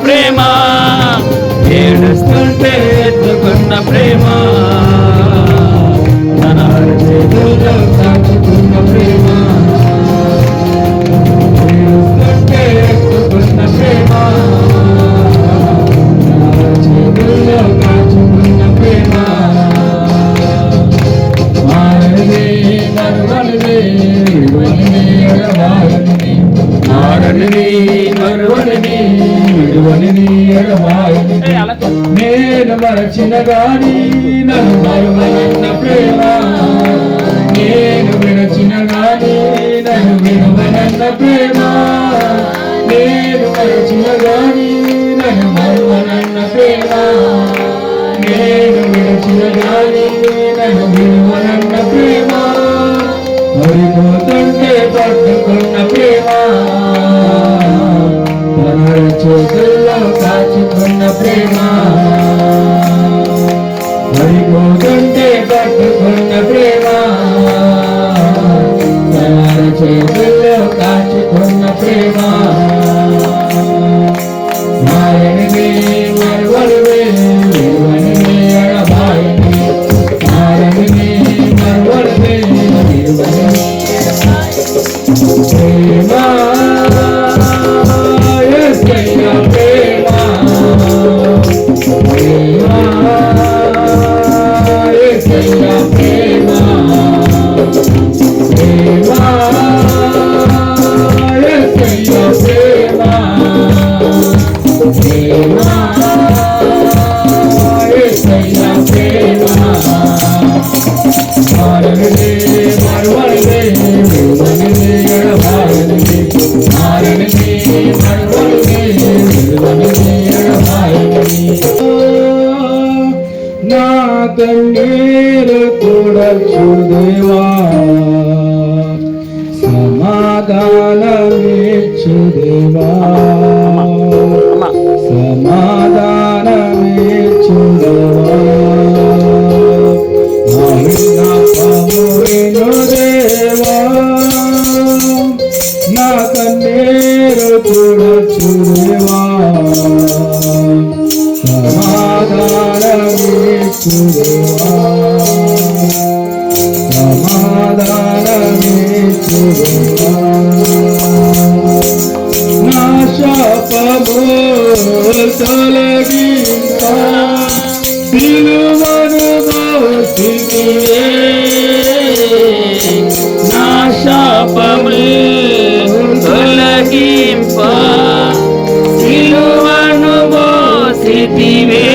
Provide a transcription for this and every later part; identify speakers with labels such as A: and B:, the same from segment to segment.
A: ప్రేమ, ఏడుస్తుంటే ఎత్తుకున్న ప్రేమ, తన చేతుల్లో కాచుకున్న ప్రేమ, ఏడుస్తుంటే ఎత్తుకున్న ప్రేమ, తన చేతుల్లో కాచుకున్న ప్రేమ. మారనిది మరువనిది విడువనిది ఎడబాయనిది, మారనిది మరువనిది విడువనిది ఎడబాయనిది. నేను మరచిన గాని నన్ను మరువనన్న ప్రేమ, నేను విడచిన గాని నన్ను విడువనన్న ప్రేమ, నేను మరచిన గాని నన్ను మరువనన్న ప్రేమ, నేను విడచిన గాని నన్ను విడువనన్న ప్రేమ, మరిపోతుంటే పట్టుకున్న ప్రేమ, తన చేతుల్లో కాచుకున్న ప్రేమ, మరిపోతుంటే పట్టుకున్న ప్రేమ, తన చేతుల్లో కాచుకున్న ప్రేమ. మారనిది మరువనిది విడువనిది ఎడబాయనిది, మారనిది మరువనిది విడువనిది ప్రేమ, యేసయ్య ప్రేమ, ప్రేమ, యేసయ్య ప్రేమ, ప్రేమ, యేసయ్య ప్రేమ, ప్రేమ, యేసయ్య ప్రేమ. మారనిది మరువనిది విడువనిది ఎడబాయనిది, మారనిది మరువనిది విడువనిది ఎడబాయనిది. నా కన్నీరు తుడచుదేవా, సమాధానమిచ్చుదేవా, సమాధానమిచ్చుదేవా. నా విన్నపము విను దేవా, నా కన్నీరు తుడచుదేవా, సమాధానమిచ్చుదేవా, సమాధానమిచ్చుదేవా. నా శాపము తొలగింప సిలువను మోసితివే,
B: నా శాపము తొలగింప సిలువను మోసితివే,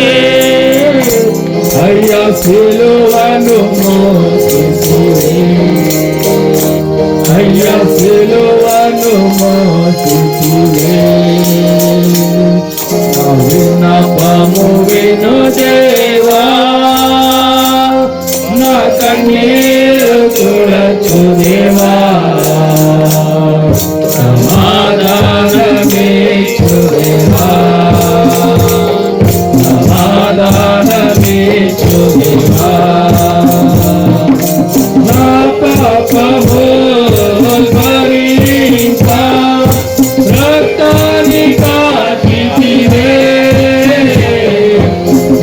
A: అయ్యా సిలువను మోసితివే, అయ్యా సిలువను మోసితివే. నా విన్నపము విను దేవా, నా కన్నీరు తుడచు దేవా, సమాధానమిచ్చు దేవా, సమాధానమిచ్చు దేవా. నా పాపము భరింప రక్తాన్ని కార్చితివే,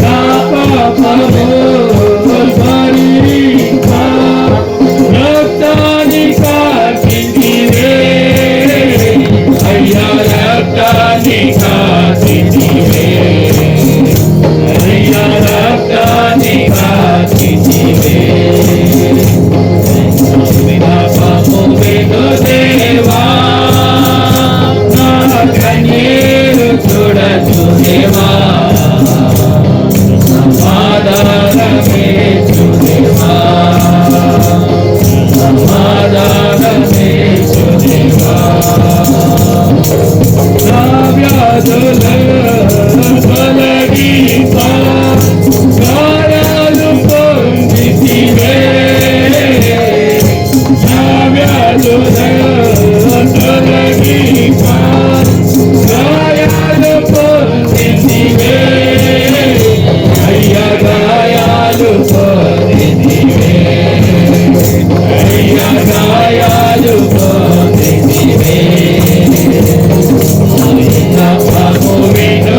A: నా పాపము భరింప రక్తాన్ని కార్చితివే, అయ్యా రక్తాన్ని కార్చితివే, అయ్యా రక్తాన్ని కార్చితివే. విన్నపము విను దేవా, నా కన్నీరు తుడచు దేవా, సమాధానమిచ్చు దేవా, సమాధానమిచ్చు దేవా. నా వ్యాధుల తొలగింప గాయాలు పొందితివే, నా వ్యాధుల తొలగింప గాయాలు పొందితివే, అయ్యా గాయాలు పొందితివే, అయ్యా గాయాలు పొందితివే. విన్నపము విను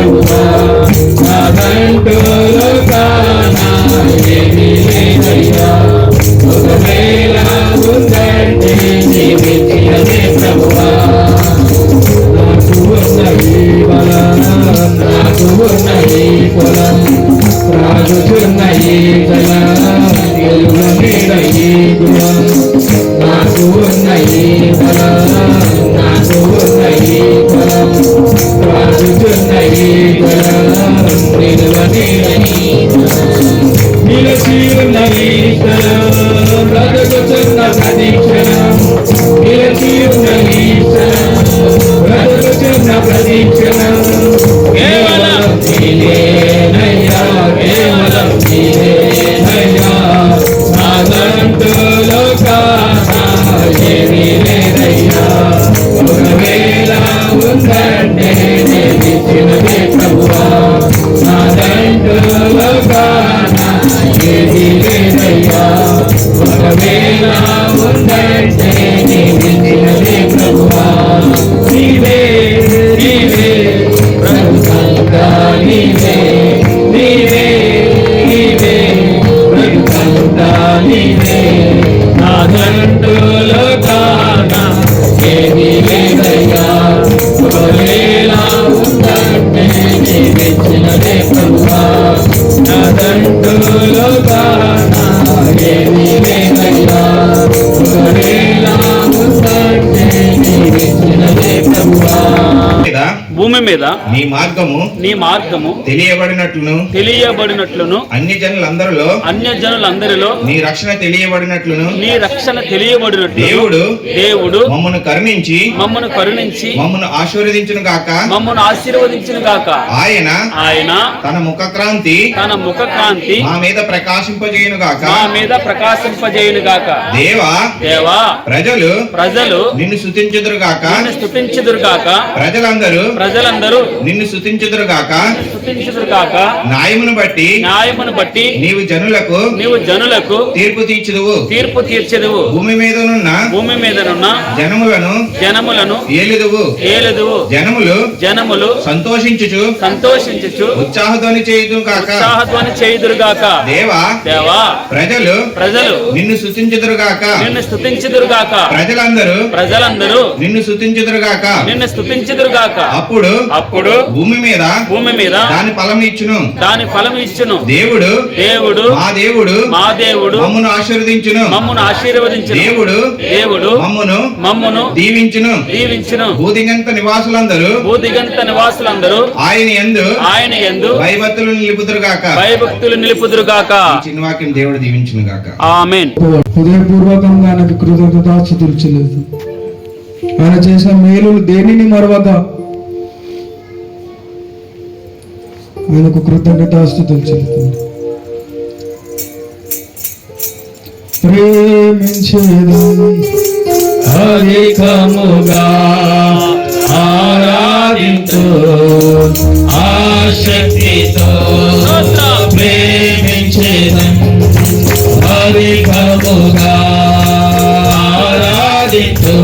A: ప్రభువా నాదంటూ లోకాన ఏమీ లేదయ్యా ఒకవేళ ఉందంటే నీవిచ్చినదే ప్రభువా నాకు ఉన్నది బలం నాకు ఉన్నది పొలం రాజుచున్నది జలం గెలువ మీద ఈ గుణం నాకు ఉన్నది బలం నాకు ఉన్నది పొలం రాజుచున్నది జలం గెలువ మీద ఈ నిలిచి ఉన్నది స్థలం బ్రతుకుతున్న ప్రదీక్షణం నిలిచి ఉన్నది స్థలం బ్రతుకుతున్న ప్రదీక్షణం కేవలం నీవేనయ్యా కేవలం నీవేనయ్యా నాదంటూ లోకాన ఏమీ లేదయ్యా ఒకవేళ ఉందంటే నేనిచ్చినదే ప్రభువా నాదంటూ లోకాన ఏమీ లేదయ్యా ఒకవేళ ఉందంటే నేనిచ్చినదే ప్రభువా నీవే నీవే ప్రభుత్వంగా నీవే నీవే నీవే ప్రభుత్వంగా నీవే నాదంటూ లోకాన ఏమీ లేదయ్యా ఒకవేళ ఉందంటే నీవిచ్చినదే ప్రభువా నాదంటూ లోకాన ఏమీ లేదయ్యా ఒకవేళ ఉందంటే నీవిచ్చినదే ప్రభువా
B: భూమి మీద
C: నీ మార్గము
B: తెలియబడినట్లును
C: అన్య జనులందరిలో
B: నీ రక్షణ తెలియబడినట్లును
C: దేవుడు
B: మమ్మను కరుణించి
C: మమ్మను ఆశీర్వదించును గాక ఆయన తన ముఖక్రాంతి మా మీద ప్రకాశింపజేయును గాక దేవా ప్రజలు నిన్ను స్తుతించుదురు గాక ప్రజలందరూ నిన్ను స్తుతించుదురు గాక న్యాయమును బట్టి నీవు జనులకు తీర్పు తీర్చెదవు భూమి మీదనున్న జనములను ఏలుదువు జనములు సంతోషించుచు ఉత్సాహధ్వని చేయుదురు గాక దేవా ప్రజలు నిన్ను స్తుతించుదురు గాక ప్రజలందరూ నిన్ను స్తుతించుదురు గాక అప్పుడు భూమి మీద దాని ఫలం ఇచ్చును దేవుడు మా దేవుడు మమ్మను ఆశీర్వదించును దేవుడు మమ్మను దీవించును భూదిగంత నివాసులందరూ ఆయన యందు భయభక్తులు నిలుపుదురు గాక చిన్న వాక్యం దేవుడు దీవించును గాక
B: ఆమేన్.
D: హృదయపూర్వకంగా ఆయనకు కృతజ్ఞతాస్తుతులు చెల్లిస్తూ ఆయన చేసిన మేలులు దేనిని మరవక ఆయనకు కృతజ్ఞతాస్తుతులు చెల్లిస్తుంది. ప్రేమించేది
A: అధికముగా ఆరాధింతు ఆసక్తితో ప్రేమించేదం అధికముగా ఆరాధింతు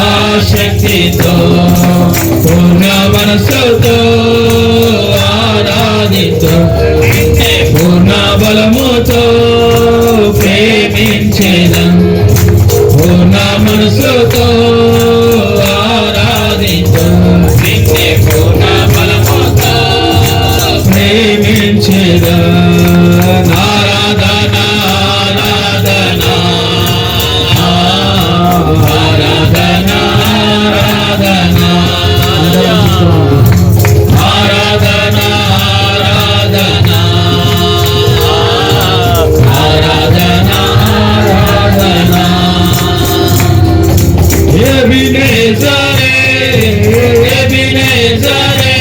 A: ఆసక్తితో పూర్ణ మనసుతో ఆరాధింతు పూర్ణ బలముతో ప్రేమించేదం పూర్ణ మనసుతో ఆరాధించు పూర్ణ బలముతో ప్రేమించేదా ఆరాధన ఆరాధన ఆరాధన ఆరాధన ఆరాధన ఆరాధన ఆరాధన ఎబినేజరే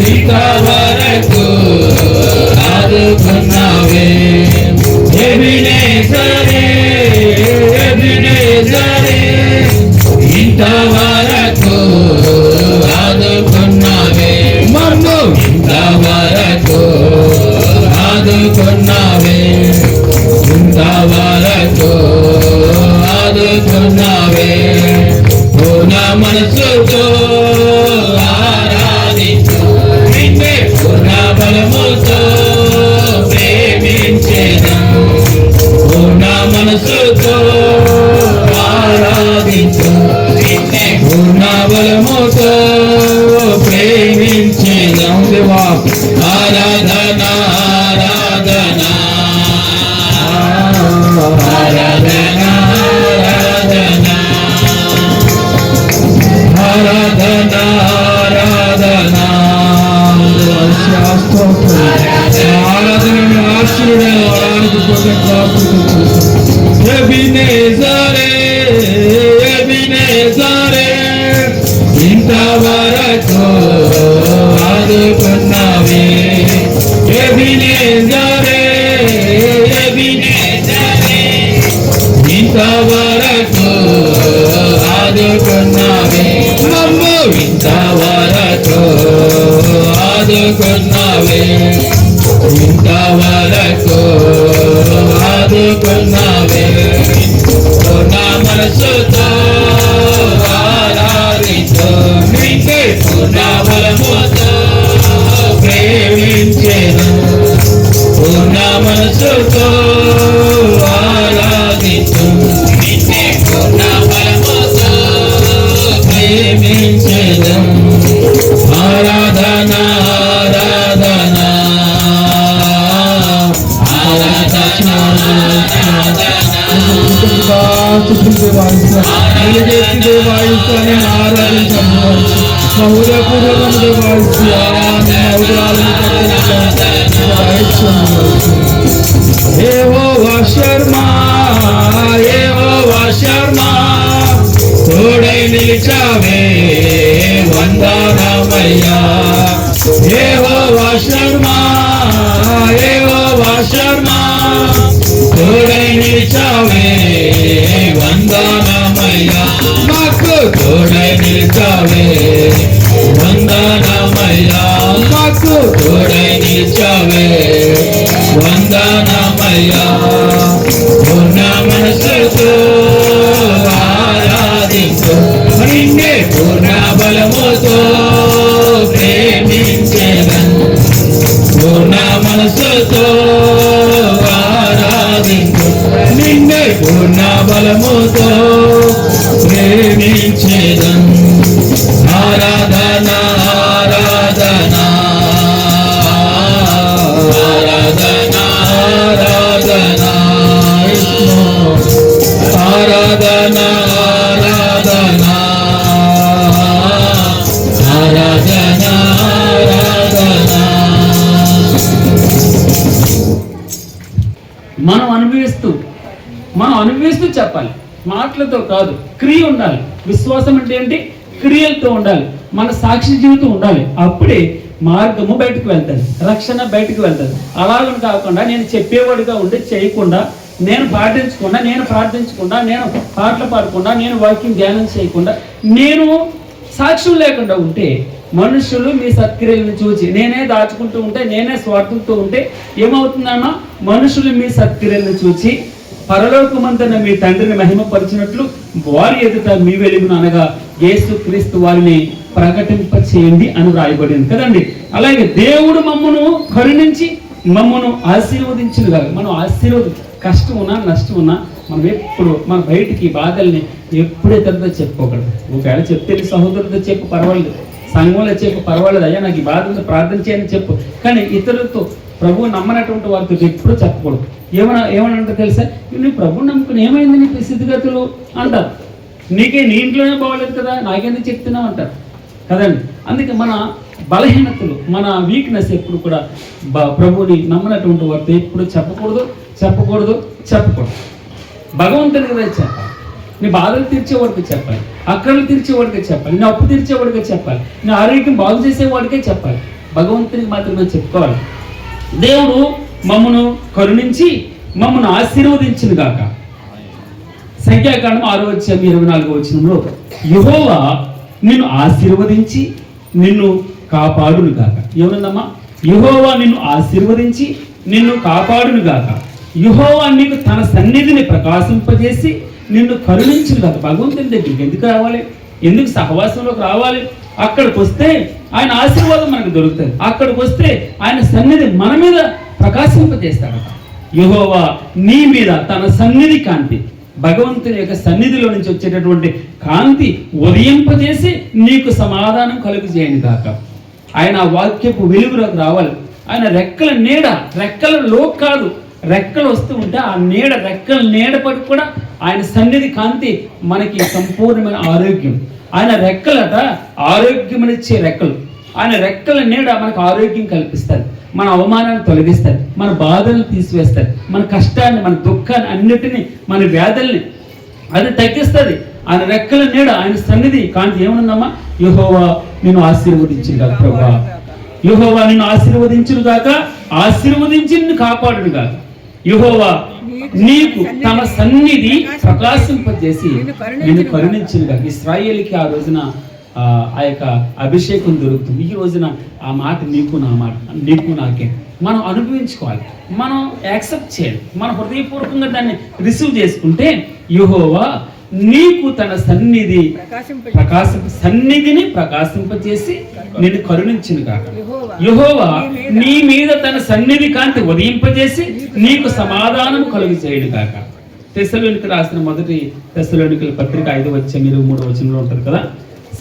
A: ఇంతవరకు ఆదుకున్నావే ఎబినేజరే ఇంతవరకు ఆదుకున్నావే మమ్ము ఇంతవరకు ఆదుకున్నావే ఇంతవరకు ఆదుకున్నావే పూర్ణ మనసుతో ఆరాధించు
D: స్తోత్రం. ఆరాధనను ఆశీర్వదన వరానికి కృతజ్ఞతాస్తుతులు చెల్లిస్తున్నాం. ఎబినేజరే, ఎబినేజరే, ఇంతవరకు ఆదుకున్నావే. ఎబినేజరే, ఎబినేజరే, ఇంతవరకు ఆదుకున్నావే. నమ్ము ఇంతవరకు ఆదుకున్నావే. ఇంతవరకు ఆదుకున్నావే. నా మనసుతో ఆరాధించు, నిన్నే పూర్ణ బలముతో ప్రేమించెను. పూర్ణ మనసుతో ఆరాధించు, నిన్నే పూర్ణ బలముతో ప్రేమించెను. ఆరాధన ఆరాధన ఆరాధన శర్మా శర్మా తోడై నిలిచావే వందనమయ్యా. యెహోవా శర్మా శర్మా తోడై నిలిచావే వందనమయ్యా. మాకు తోడై నిలిచావే వందనమయ్యా. మాకు తోడై నిలిచావే వందనమయ్యా. పూర్ణ మనసుతో ఆరాధించు, నిన్నే పూర్ణ బలముతో ప్రేమించెదను. పూర్ణ మనసుతో ఆరాధించు, నిన్నే పూర్ణ బలముతో ప్రేమించెదను. ఆరాధన ఆరాధన ఆరాధన ఆరాధన ఆరాధన ఆరాధన ఆరాధన ఆరాధన.
E: మనం అనుభవిస్తూ చెప్పాలి, మాటలతో కాదు. క్రియ ఉండాలి. విశ్వాసం అంటే ఏంటి? క్రియలతో ఉండాలి. మన సాక్షి జీవితం ఉండాలి. అప్పుడే మార్గము బయటకు వెళ్తాది, రక్షణ బయటకు వెళ్తాది. అలాగని కాకుండా నేను చెప్పేవాడిగా ఉండి చేయకుండా, నేను పాటించకుండా, నేను ప్రార్థించకుండా, నేను పాటలు పాడకుండా, నేను వాక్యం ధ్యానం చేయకుండా, నేను సాక్ష్యం లేకుండా ఉంటే మనుషులు మీ సత్క్రియలను చూసి నేనే దాచుకుంటూ ఉంటే, నేనే స్వార్థంతో ఉంటే ఏమవుతుందన్నా, మనుషులు మీ సత్క్రియలను చూసి పరలోకమంతన మీ తండ్రిని మహిమపరిచినట్లు వారి ఎదుట మీ వెలుగును అనగా యేసు క్రీస్తు వారిని ప్రకటింప చేయండి అని రాయబడింది కదండి. అలాగే దేవుడు మమ్మను కరుణించి మమ్మను ఆశీర్వదించును కాదు. మనం కష్టం ఉన్నా నష్టం ఉన్నా మనం ఎప్పుడు మన బయటికి బాధల్ని ఎప్పుడు ఇతరులతో చెప్పుకోకూడదు. ఒకవేళ చెప్తే సహోదరులతో చెప్పు పర్వాలేదు, సంఘంలో చెప్పు పర్వాలేదు, అయ్యా నాకు ఈ బాధ ఉంది ప్రార్థన చేయని చెప్పు. కానీ ఇతరులతో ప్రభువు నమ్మనటువంటి వారితో ఎప్పుడు చెప్పకూడదు. ఏమనంటే తెలుసా, నువ్వు ప్రభువు నమ్ముకుని ఏమైంది నీ స్థితిగతులు అంటారు. నీ ఇంట్లోనే బాగోలేదు కదా, నాకెందుకు చెప్తున్నావు అంటారు కదండి. అందుకే మన బలహీనతలు, మన వీక్నెస్ ఎప్పుడు కూడా ప్రభువుని నమ్మనటువంటి వారితో ఎప్పుడు చెప్పకూడదు. భగవంతుని కదా చెప్పాలి. నీ బాధలు తీర్చేవాడికి చెప్పాలి, అక్కడలు తీర్చేవాడికే చెప్పాలి, నీ అప్పు తీర్చేవాడికే చెప్పాలి, నీ ఆరోగ్యం బాగు చేసేవాడికే చెప్పాలి. భగవంతునికి మాత్రమే చెప్పుకోవాలి. దేవుడు మమ్మను కరుణించి మమ్మను ఆశీర్వదించును గాక. సంఖ్యాకాండం 6:24 యెహోవా నిన్ను ఆశీర్వదించి నిన్ను కాపాడును గాక. ఏమన్నమ్మా? యెహోవా నిన్ను ఆశీర్వదించి నిన్ను కాపాడును గాక. యెహోవా నీకు తన సన్నిధిని ప్రకాశింపజేసి నిన్ను కరుణించును గాక. భగవంతుని దగ్గరికి ఎందుకు రావాలి? ఎందుకు సహవాసంలోకి రావాలి? అక్కడికి వస్తే ఆయన ఆశీర్వాదం మనకు దొరుకుతుంది. అక్కడికి వస్తే ఆయన సన్నిధి మన మీద ప్రకాశింపజేస్తాడట. యెహోవా నీ మీద తన సన్నిధి కాంతి, భగవంతుని యొక్క సన్నిధిలో నుంచి వచ్చేటటువంటి కాంతి ఉదయింపజేసి నీకు సమాధానం కలుగు చేయను గాక. ఆయన వాక్యపు వెలుగులోకి రావాలి. ఆయన రెక్కల నీడ, రెక్కలలో కాదు, రెక్కలు వస్తూ ఉంటే ఆ నీడ, రెక్కల నీడ పడి కూడా ఆయన సన్నిధి కాంతి మనకి సంపూర్ణమైన ఆరోగ్యం. ఆయన రెక్కలట ఆరోగ్యమనిచ్చే రెక్కలు. ఆయన రెక్కల నీడ మనకు ఆరోగ్యం కల్పిస్తారు. మన అవమానాన్ని తొలగిస్తారు, మన బాధలను తీసివేస్తారు, మన కష్టాన్ని, మన దుఃఖాన్ని, అన్నిటినీ, మన వ్యాధుల్ని అది తగ్గిస్తుంది. ఆయన రెక్కల నీడ, ఆయన సన్నిధి కాంతి ఏమనుందమ్మా? యెహోవా నిన్ను ఆశీర్వదించును గాక. ప్రభువా యెహోవా నిన్ను ఆశీర్వదించును గాక, ఆశీర్వదించి నిన్ను కాపాడును గాక. యెహోవా నీకు తన సన్నిధి ప్రకాశింపజేసి నిన్ను కరుణించును గాక. ఇశ్రాయేలుకి ఆ రోజున ఆ యొక్క అభిషేకం దొరుకుతుంది. ఈ రోజున ఆ మాట నీకు నా మాట, నీకు నాకే మనం అనుభవించుకోవాలి, మనం యాక్సెప్ట్ చేయాలి, మన హృదయపూర్వకంగా దాన్ని రిసీవ్ చేసుకుంటే యెహోవా నీకు తన సన్నిధిని ప్రకాశింపజేసి నిన్ను కరుణించును గాక. యెహోవా నీ మీద తన సన్నిధి కాంతి ఉదయింపజేసి నీకు సమాధానం కలుగు చేయడు గాక. తెస్సలోనికీయులకు రాసిన మొదటి తెస్సలోనికీయుల పత్రిక 5-3 వచనంలో ఉంటుంది కదా,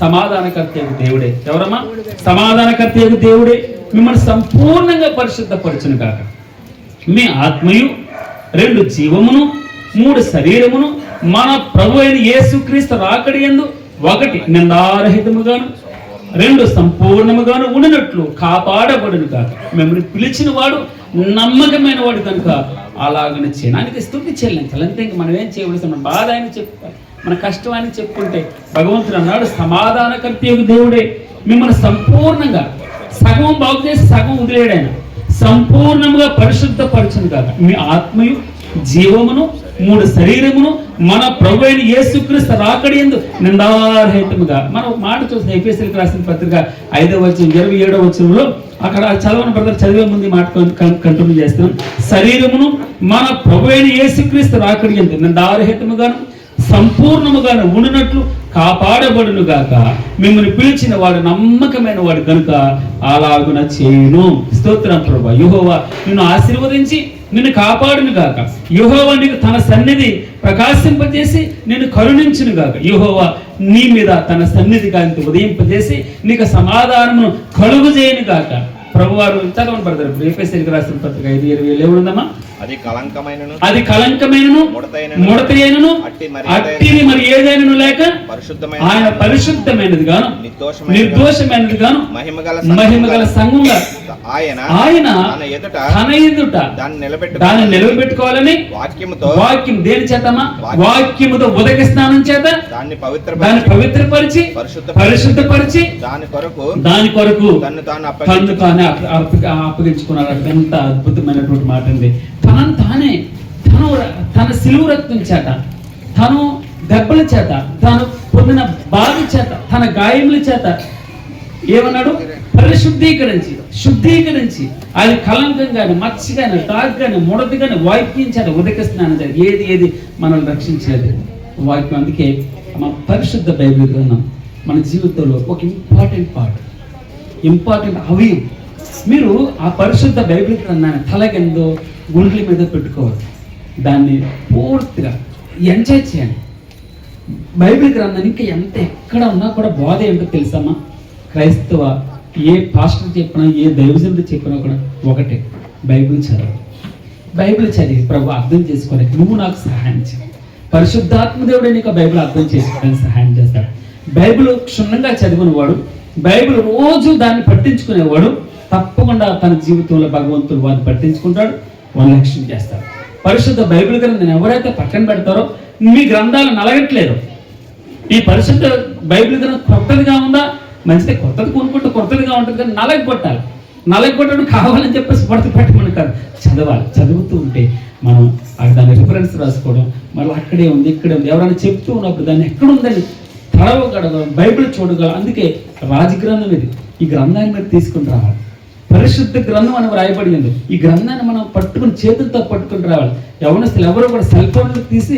E: సమాధానకర్తయగు దేవుడే. ఎవరమ్మా? సమాధానకర్తయగు దేవుడే మిమ్మల్ని సంపూర్ణంగా పరిశుద్ధపరచును గాక. మీ ఆత్మయు 2 జీవమును 3 శరీరమును మన ప్రభు అయిన యేసుక్రీస్తు రాకడ యందు 1 నిందారహితముగాను 2 సంపూర్ణముగాను ఉండినట్లు కాపాడబడును గాక. మిమ్మల్ని పిలిచిన వాడు నమ్మకమైన వాడు కనుక అలాగనే చేయడానికి స్తుతి చెల్లించాలి. అంతే ఇంక మనం ఏం చేయవలసిన, మన బాధ ఆయన చెప్పుకోవాలి, మన కష్టం అని చెప్పుకుంటే భగవంతుడు అన్నాడు సమాధానకర్తయగు దేవుడే మిమ్మల్ని సంపూర్ణంగా, సగం బాగు చేసి సగం వదిలేడు ఆయన, సంపూర్ణంగా పరిశుద్ధపరచును కాక. మీ ఆత్మయు జీవమును 3 శరీరమును మన ప్రభు అయిన యేసుక్రీస్తు రాకడ యందు నిందారహితముగా. మనం మాట చూసిన ఎఫెసీయులకు రాసిన పత్రిక 5-27 వచనంలో అక్కడ చదవని బ్రదర్ చదివే ముందు మాట కంటిన్యూ చేస్తున్నాం. శరీరమును మన ప్రభు అయిన యేసుక్రీస్తు రాకడ యందు నిందారహితముగాను సంపూర్ణముగాను ఉండినట్లు కాపాడబడును గాక. మిమ్మల్ని పిలిచిన వాడు నమ్మకమైన వాడు కనుక అలాగున చేయును. స్తోత్రం ప్రభువా. యెహోవా నిన్ను ఆశీర్వదించి నిన్ను కాపాడును గాక. యెహోవా నీకు తన సన్నిధి ప్రకాశింపజేసి నిన్ను కరుణించును గాక. యెహోవా నీ మీద తన సన్నిధి కాంతి ఉదయింపజేసి నీకు సమాధానమును కలుగు చేయను గాక. ప్రభువారు చదవని బ్రదర్ ఎఫెసీయులకు రాసిన పత్రిక 5:20 ఏముందమ్మా?
B: అది
E: కళంకమైనను ముడతయైనను అట్టిని మరి ఏదైనను లేక ఆయన పరిశుద్ధమైనది గాను నిర్దోషమైనది గాను మహిమగల సంఘంగా ఆయన తన ఎదుట దాన్ని నిలబెట్టుకోవాలని వాక్యం దేని చేతమా? వాక్యముతో ఉదక స్నానం చేత దాన్ని పవిత్రపరిచి పరిశుద్ధపరిచి దాని కొరకు తను తానే అప్పగించుకున్నాడు. ఎంత అద్భుతమైనటువంటి మాట అండి. తన సిలువ రక్తం చేత, తను దెబ్బల చేత, తాను పొందిన బాధ చేత, తన గాయముల చేత ఏమన్నాడు? శుద్ధీకరించి అది కలంకం కానీ, మచ్చ కానీ, తాగ్ కానీ, ముడత కానీ వాక్యం చేత ఉదక స్నానం చేత ఏది మనల్ని రక్షించలేదు వాక్యం. అందుకే మన పరిశుద్ధ బైబిల్ గ్రంథం మన జీవితంలో ఒక ఇంపార్టెంట్ అవయవం. మీరు ఆ పరిశుద్ధ బైబిల్ గ్రంథాన్ని తలకెందో గుండ్ల మీద పెట్టుకోవాలి, దాన్ని పూర్తిగా ఎంజాయ్ చేయండి. బైబిల్ గ్రంథాన్ని ఇంకా ఎక్కడ ఉన్నా కూడా బోధ ఏంటో తెలుసమ్మా? క్రైస్తవ ఏ పాస్టర్ చెప్పినా, ఏ దైవజనుడు చెప్పినా కూడా ఒకటే, బైబిల్ చదివి ప్రభు అర్థం చేసుకోవాలి. నువ్వు నాకు సహాయం చేయి. పరిశుద్ధాత్మదేవుడే నీకు బైబిల్ అర్థం చేసుకోవడానికి సహాయం చేస్తాడు. బైబిల్ క్షుణ్ణంగా చదివిన వాడు, బైబిల్ రోజు దాన్ని పట్టించుకునేవాడు తప్పకుండా తన జీవితంలో భగవంతుడు వాడిని పట్టించుకుంటాడు, వాళ్ళ లక్ష్యం చేస్తాడు. పరిశుద్ధ బైబిల్ గ్రంథాన్ని ఎవరైతే పక్కన పెడతారో మీ గ్రంథాలు నలగట్లేదు. ఈ పరిశుద్ధ బైబిల్ గ్రంథం కొత్తదిగా ఉందా? మంచిదే, కొత్తది కొనుక్కుంటే కొత్తదిగా ఉంటుంది, కానీ నలగొట్టడం కావాలని చెప్పేసి పడుతు పెట్టమని కాదు, చదవాలి. చదువుతూ ఉంటే మనం దాన్ని రిఫరెన్స్ రాసుకోవడం, మళ్ళీ అక్కడే ఉంది ఇక్కడే ఉంది, ఎవరైనా చెప్తూ ఉన్నప్పుడు దాన్ని ఎక్కడుందని తడవగలగడం, బైబిల్ చూడగలం. అందుకే రాజగ్రంథం ఇది. ఈ గ్రంథాన్ని మీరు తీసుకుని రావాలి. పరిశుద్ధ గ్రంథం అని రాయబడింది. ఈ గ్రంథాన్ని మనం పట్టుకుని చేతులతో పట్టుకుని రావాలి. యవనస్తులు ఎవరో కూడా సెల్ ఫోన్లు తీసి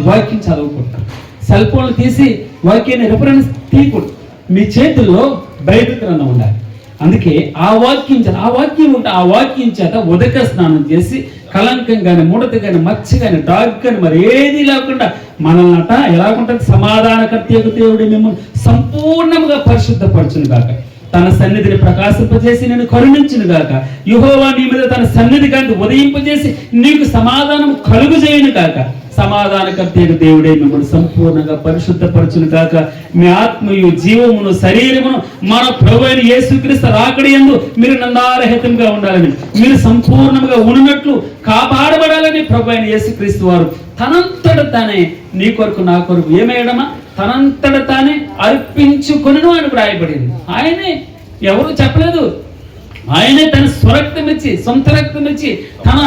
E: వాక్యం చదవకూడదు, సెల్ ఫోన్లు తీసి వాక్యాన్ని రిఫరెన్స్ తీయకూడదు. మీ చేతుల్లో బైబిల్ గ్రంథం ఉండాలి. అందుకే ఆ వాక్యం ఉంటే ఆ వాక్యం చేత ఉదక స్నానం చేసి కలంకం కానీ, ముడత కానీ, మచ్చ కానీ, డాగ్ కానీ మరి ఏది లేకుండా మనల్ని ఎలాగుంటుంది? సమాధానకర్తయగు దేవుడు మిమ్మల్ని సంపూర్ణంగా పరిశుద్ధపరచును గాక. తన సన్నిధిని ప్రకాశింపజేసి నేను కరుణించును గాక. యెహోవా నీ మీద తన సన్నిధి కాంతి ఉదయింపజేసి నీకు సమాధానం కలుగు చేయను గాక. సమాధానకర్త అయిన దేవుడే మిమ్మల్ని సంపూర్ణంగా పరిశుద్ధపరచును కాక. మీ ఆత్మయు జీవమును శరీరమును మన ప్రభువైన యేసుక్రీస్తు రాకడ యందు మీరు నందారహితంగా ఉండాలని, మీరు సంపూర్ణంగా ఉన్నట్లు కాపాడబడాలని ప్రభువైన యేసుక్రీస్తు వారు తనంతట తానే నీ కొరకు నా కొరకు ఏమేయడమా తనంతట తానే అర్పించుకొనును అని వ్రాయబడింది. ఆయనే, ఎవరు చెప్పలేదు. ఆయనే తన స్వరక్తం ఇచ్చి, సొంత రక్తం ఇచ్చి, తన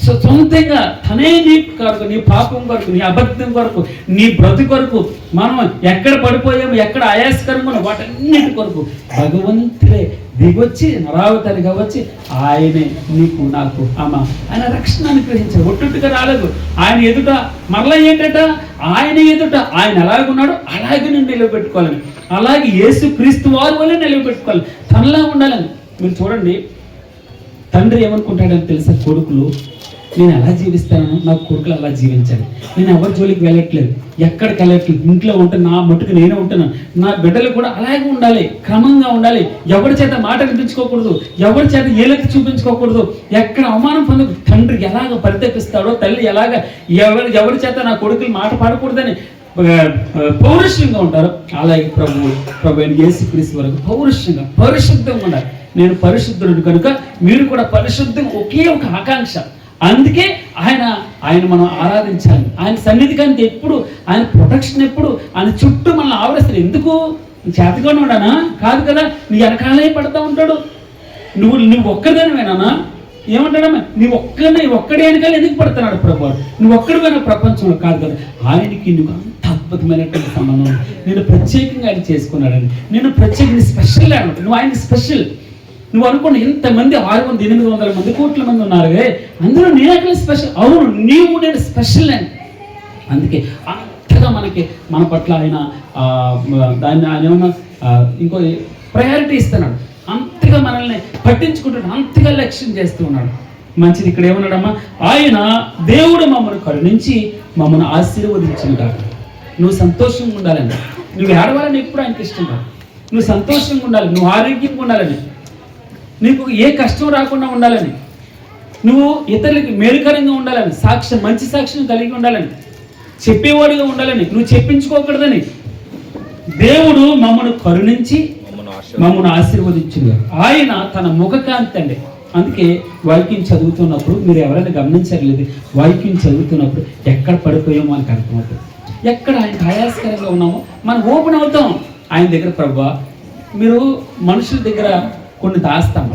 E: సొంతంగా తనే నీ కొరకు, నీ పాపం కొరకు, నీ అబద్ధం కొరకు, నీ బ్రతుకు కొరకు, మనం ఎక్కడ పడిపోయాము, ఎక్కడ ఆయాస్కరంగా వాటన్నిటి కొరకు భగవంతుడే దిగొచ్చి నరావతారిగా వచ్చి ఆయనే నీకు నాకు ఆయన రక్షణ అనుగ్రహించాడు. ఒట్టుగా రాలేదు. ఆయన ఎదుట మరలా ఏంటట, ఆయన ఎదుట ఆయన ఎలాగున్నాడో అలాగే నేను నిలబెట్టుకోవాలని, అలాగే యేసు క్రీస్తు వారి వల్లే నిలబెట్టుకోవాలి, తనలా ఉండాలని. మీరు చూడండి, తండ్రి ఏమనుకుంటాడని తెలుసా, కొడుకులు నేను ఎలా జీవిస్తాను, నా కొడుకులు అలా జీవించాలి, నేను ఎవరి జోలికి వెళ్ళట్లేదు, ఎక్కడికి వెళ్ళట్లేదు, ఇంట్లో ఉంటే నా మట్టుకు నేనే ఉంటున్నాను, నా బిడ్డలు కూడా అలాగే ఉండాలి, క్రమంగా ఉండాలి, ఎవరి చేత మాట వినిపించుకోకూడదు, ఎవరి చేత ఏలెత్తి చూపించుకోకూడదు, ఎక్కడ అవమానం పొందదు. తండ్రి ఎలాగ పరితపిస్తాడో, తల్లి ఎలాగ ఎవరి చేత నా కొడుకులు మాట పాడకూడదని పౌరుషంగా ఉంటారు, అలాగే ప్రభు యేసుక్రీస్తు వరకు పౌరుషంగా పరిశుద్ధంగా ఉండాలి. నేను పరిశుద్ధుడు కనుక మీరు కూడా పరిశుద్ధం, ఒకే ఒక ఆకాంక్ష. అందుకే ఆయన మనం ఆరాధించాలి. ఆయన సన్నిధి కంటే ఎప్పుడు, ఆయన ప్రొటెక్షన్ ఎప్పుడు ఆయన చుట్టూ మనల్ని ఆవరిస్తాడు. ఎందుకు? చేతగా ఉన్నాడా? కాదు కదా, నీ వెనకాలే పడతా ఉంటాడు. నువ్వు ఒక్కదానివేనా? ఏమంటాడమ్మా, నీ ఒక్కడే వెనకాల ఎందుకు పడుతున్నాడు ప్రభు? నువ్వు ఒక్కడిపోయిన ప్రపంచంలో కాదు కదా. ఆయనకి నువ్వు అంత అద్భుతమైనటువంటి సంబంధం, నేను ప్రత్యేకంగా ఆయన చేసుకున్నాడని, నేను ప్రత్యేకంగా స్పెషల్ అనమాట. నువ్వు ఆయన స్పెషల్. నువ్వు అనుకోండి, ఇంతమంది 600, 800 మంది, కోట్ల మంది ఉన్నారు, అందులో నేను ఎక్కడ స్పెషల్? అవును, నీవు నేను స్పెషల్ అని. అందుకే అంతగా మన పట్ల ఆయన దాన్ని ఆయన ఏమన్నా ఇంకో ప్రయారిటీ ఇస్తున్నాడు, అంతగా మనల్ని పట్టించుకుంటాడు, అంతగా లక్ష్యం చేస్తూ ఉన్నాడు. మంచిది. ఇక్కడ ఏమన్నాడమ్మా, ఆయన దేవుడు మమ్మల్ని కరుణించి మమ్మల్ని ఆశీర్వదించుంటాడు. నువ్వు సంతోషంగా ఉండాలని, నువ్వు ఏడవాలని ఎప్పుడు ఆయనకి ఇష్టం కాదు. నువ్వు సంతోషంగా ఉండాలి, నువ్వు ఆరోగ్యంగా ఉండాలని, నీకు ఏ కష్టం రాకుండా ఉండాలని, నువ్వు ఇతరులకి మేలుకరంగా ఉండాలని, సాక్ష్యం మంచి సాక్ష్యం కలిగి ఉండాలని, చెప్పేవాడిగా ఉండాలని, నువ్వు చెప్పించుకోకూడదని దేవుడు మమ్మల్ని కరుణించి మమ్మల్ని ఆశీర్వదించుగా. ఆయన తన ముఖకాంతి అండి. అందుకే వాక్యం చదువుతున్నప్పుడు మీరు ఎవరైనా గమనించలేదు, వాక్యం చదువుతున్నప్పుడు ఎక్కడ పడిపోయామో మనకు అర్థమవుతుంది. ఎక్కడ ఆయన ఆయాస్కరంగా ఉన్నామో మనం ఓపెన్ అవుతాం ఆయన దగ్గర. ప్రభువా, మీరు మనుషుల దగ్గర కొన్ని దాస్తాం,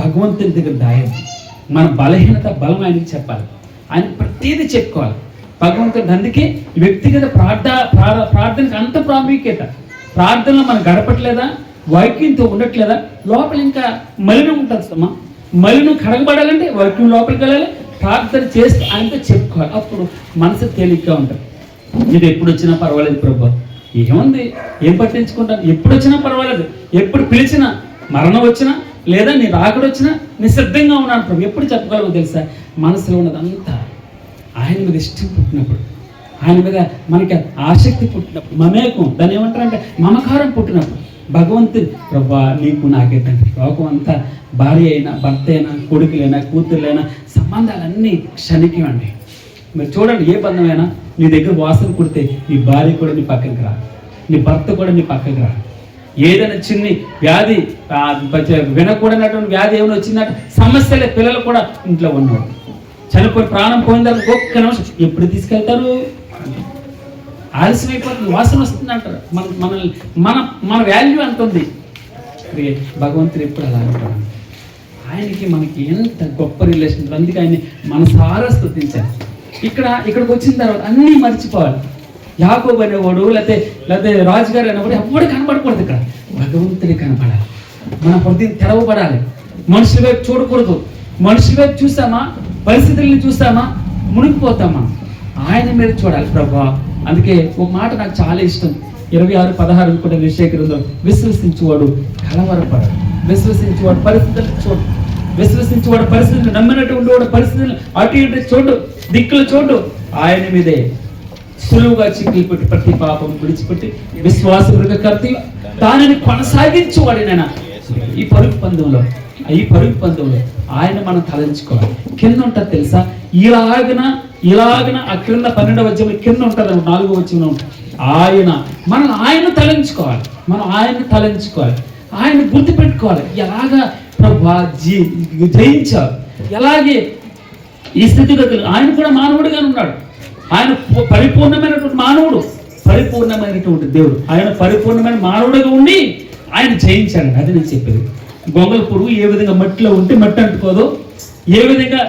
E: భగవంతుని దగ్గర దాయదు. మన బలహీనత బలం ఆయనకి చెప్పాలి, ఆయన ప్రతిదీ చెప్పుకోవాలి భగవంతుడు. అందుకే వ్యక్తిగత ప్రార్థనకి అంత ప్రాముఖ్యత. ప్రార్థనలో మనం గడపట్లేదా, వాక్యంతో ఉండట్లేదా, లోపల ఇంకా మలినం ఉంటుందమ్మా. మలినం కడగబడాలంటే వాక్యం లోపలికి వెళ్ళాలి, ప్రార్థన చేస్తూ ఆయనతో చెప్పుకోవాలి. అప్పుడు మనసు తేలిగ్గా ఉంటుంది. ఇది ఎప్పుడు వచ్చినా పర్వాలేదు ప్రభు, ఏముంది, ఏం పట్టించుకుంటాను, ఎప్పుడు వచ్చినా పర్వాలేదు, ఎప్పుడు పిలిచినా, మరణం వచ్చినా లేదా నీ రాకడ వచ్చినా నిశ్శబ్దంగా ఉన్నాను ప్రభు. ఎప్పుడు చెప్పగలవు తెలుసా? మనసులో ఉన్నదంతా ఆయన మీద ఇష్టం పుట్టినప్పుడు, ఆయన మీద మనకి ఆసక్తి పుట్టినప్పుడు, మమేకం, దాన్ని ఏమంటారంటే మమకారం పుట్టినప్పుడు, భగవంతుడు ప్రభా నీకు నాకే తండ్రి. లోకం అంతా భార్య అయినా, భర్త అయినా, కొడుకులైనా, కూతుర్లైనా, సంబంధాలన్నీ క్షణికమండి. మీరు చూడండి, ఏ బంధమైనా నీ దగ్గర వాసన కుడితే నీ భార్య కూడా నీ పక్కకి రా, నీ భర్త కూడా నీ పక్కకి రా. ఏదైనా చిన్ని వ్యాధి, వినకూడనటువంటి వ్యాధి ఏమైనా వచ్చిందంటే సమస్యలే. పిల్లలు కూడా ఇంట్లో ఉన్నారు, చనిపోయి ప్రాణం పోయిన తర్వాత ఒక్క నిమిషం ఎప్పుడు తీసుకెళ్తారు, ఆలస్యం అయిపోతుంది, వాసన వస్తుంది అంటారు. మన వాల్యూ అంత ఉంది. భగవంతుడు ఎప్పుడు అలా అంటాడు. ఆయనకి మనకి ఎంత గొప్ప రిలేషన్. అందుకే ఆయన్ని మనసారా స్తుతించాలి. ఇక్కడికి వచ్చిన తర్వాత అన్నీ మర్చిపోవాలి. యాకోబు అనేవాడు లేకపోతే రాజుగారు అనేవాడు ఎవడు కనపడకూడదు. ఇక్కడ భగవంతుడి కనపడాలి, మన హృదయం తెరవబడాలి. మనుషుల వైపు చూడకూడదు. మనుషుల వైపు చూసామా, పరిస్థితుల్ని చూసామా, మునిగిపోతామా, ఆయన మీద చూడాలి ప్రభా. అందుకే ఒక మాట నాకు చాలా ఇష్టం, 26:16 అనుకుంటే విషయ గ్రంథం, విశ్వసించువాడు కలవరపడాడు, విశ్వసించువాడు పరిస్థితులను చూడు, విశ్వసించువాడు పరిస్థితులు, నమ్మినటువంటి వాడు పరిస్థితులు అటు ఇటు చూడు, దిక్కులు చూడు, ఆయన మీదే సులువుగా చిక్కులు పెట్టి ప్రతి పాపం విడిచిపెట్టి విశ్వాసం కర్తి దానిని కొనసాగించువాడినైనా ఈ పరుగు పందెంలో ఆయన మనం తలంచుకోవాలి. కింద ఉంటుంది తెలుసా, ఇలాగన ఆ క్రింద 12వ అధ్యాయం కింద ఉంటుంది, 4వ వచనంలో ఉంటుంది. ఆయన తలంచుకోవాలి, మనం ఆయన్ని తలంచుకోవాలి, ఆయన గుర్తుపెట్టుకోవాలి. ఎలాగా ప్రభా జయించాలి, ఎలాగే ఈ స్థితిగతులు. ఆయన కూడా మానవుడిగానే ఉన్నాడు. ఆయన పరిపూర్ణమైనటువంటి మానవుడు, పరిపూర్ణమైనటువంటి దేవుడు. ఆయన పరిపూర్ణమైన మానవుడిగా ఉండి ఆయన జయించాడు. అది నేను చెప్పేది. గొంగళ పురుగు ఏ విధంగా మట్టిలో ఉంటే మట్టి అంటుకోదో, ఏ విధంగా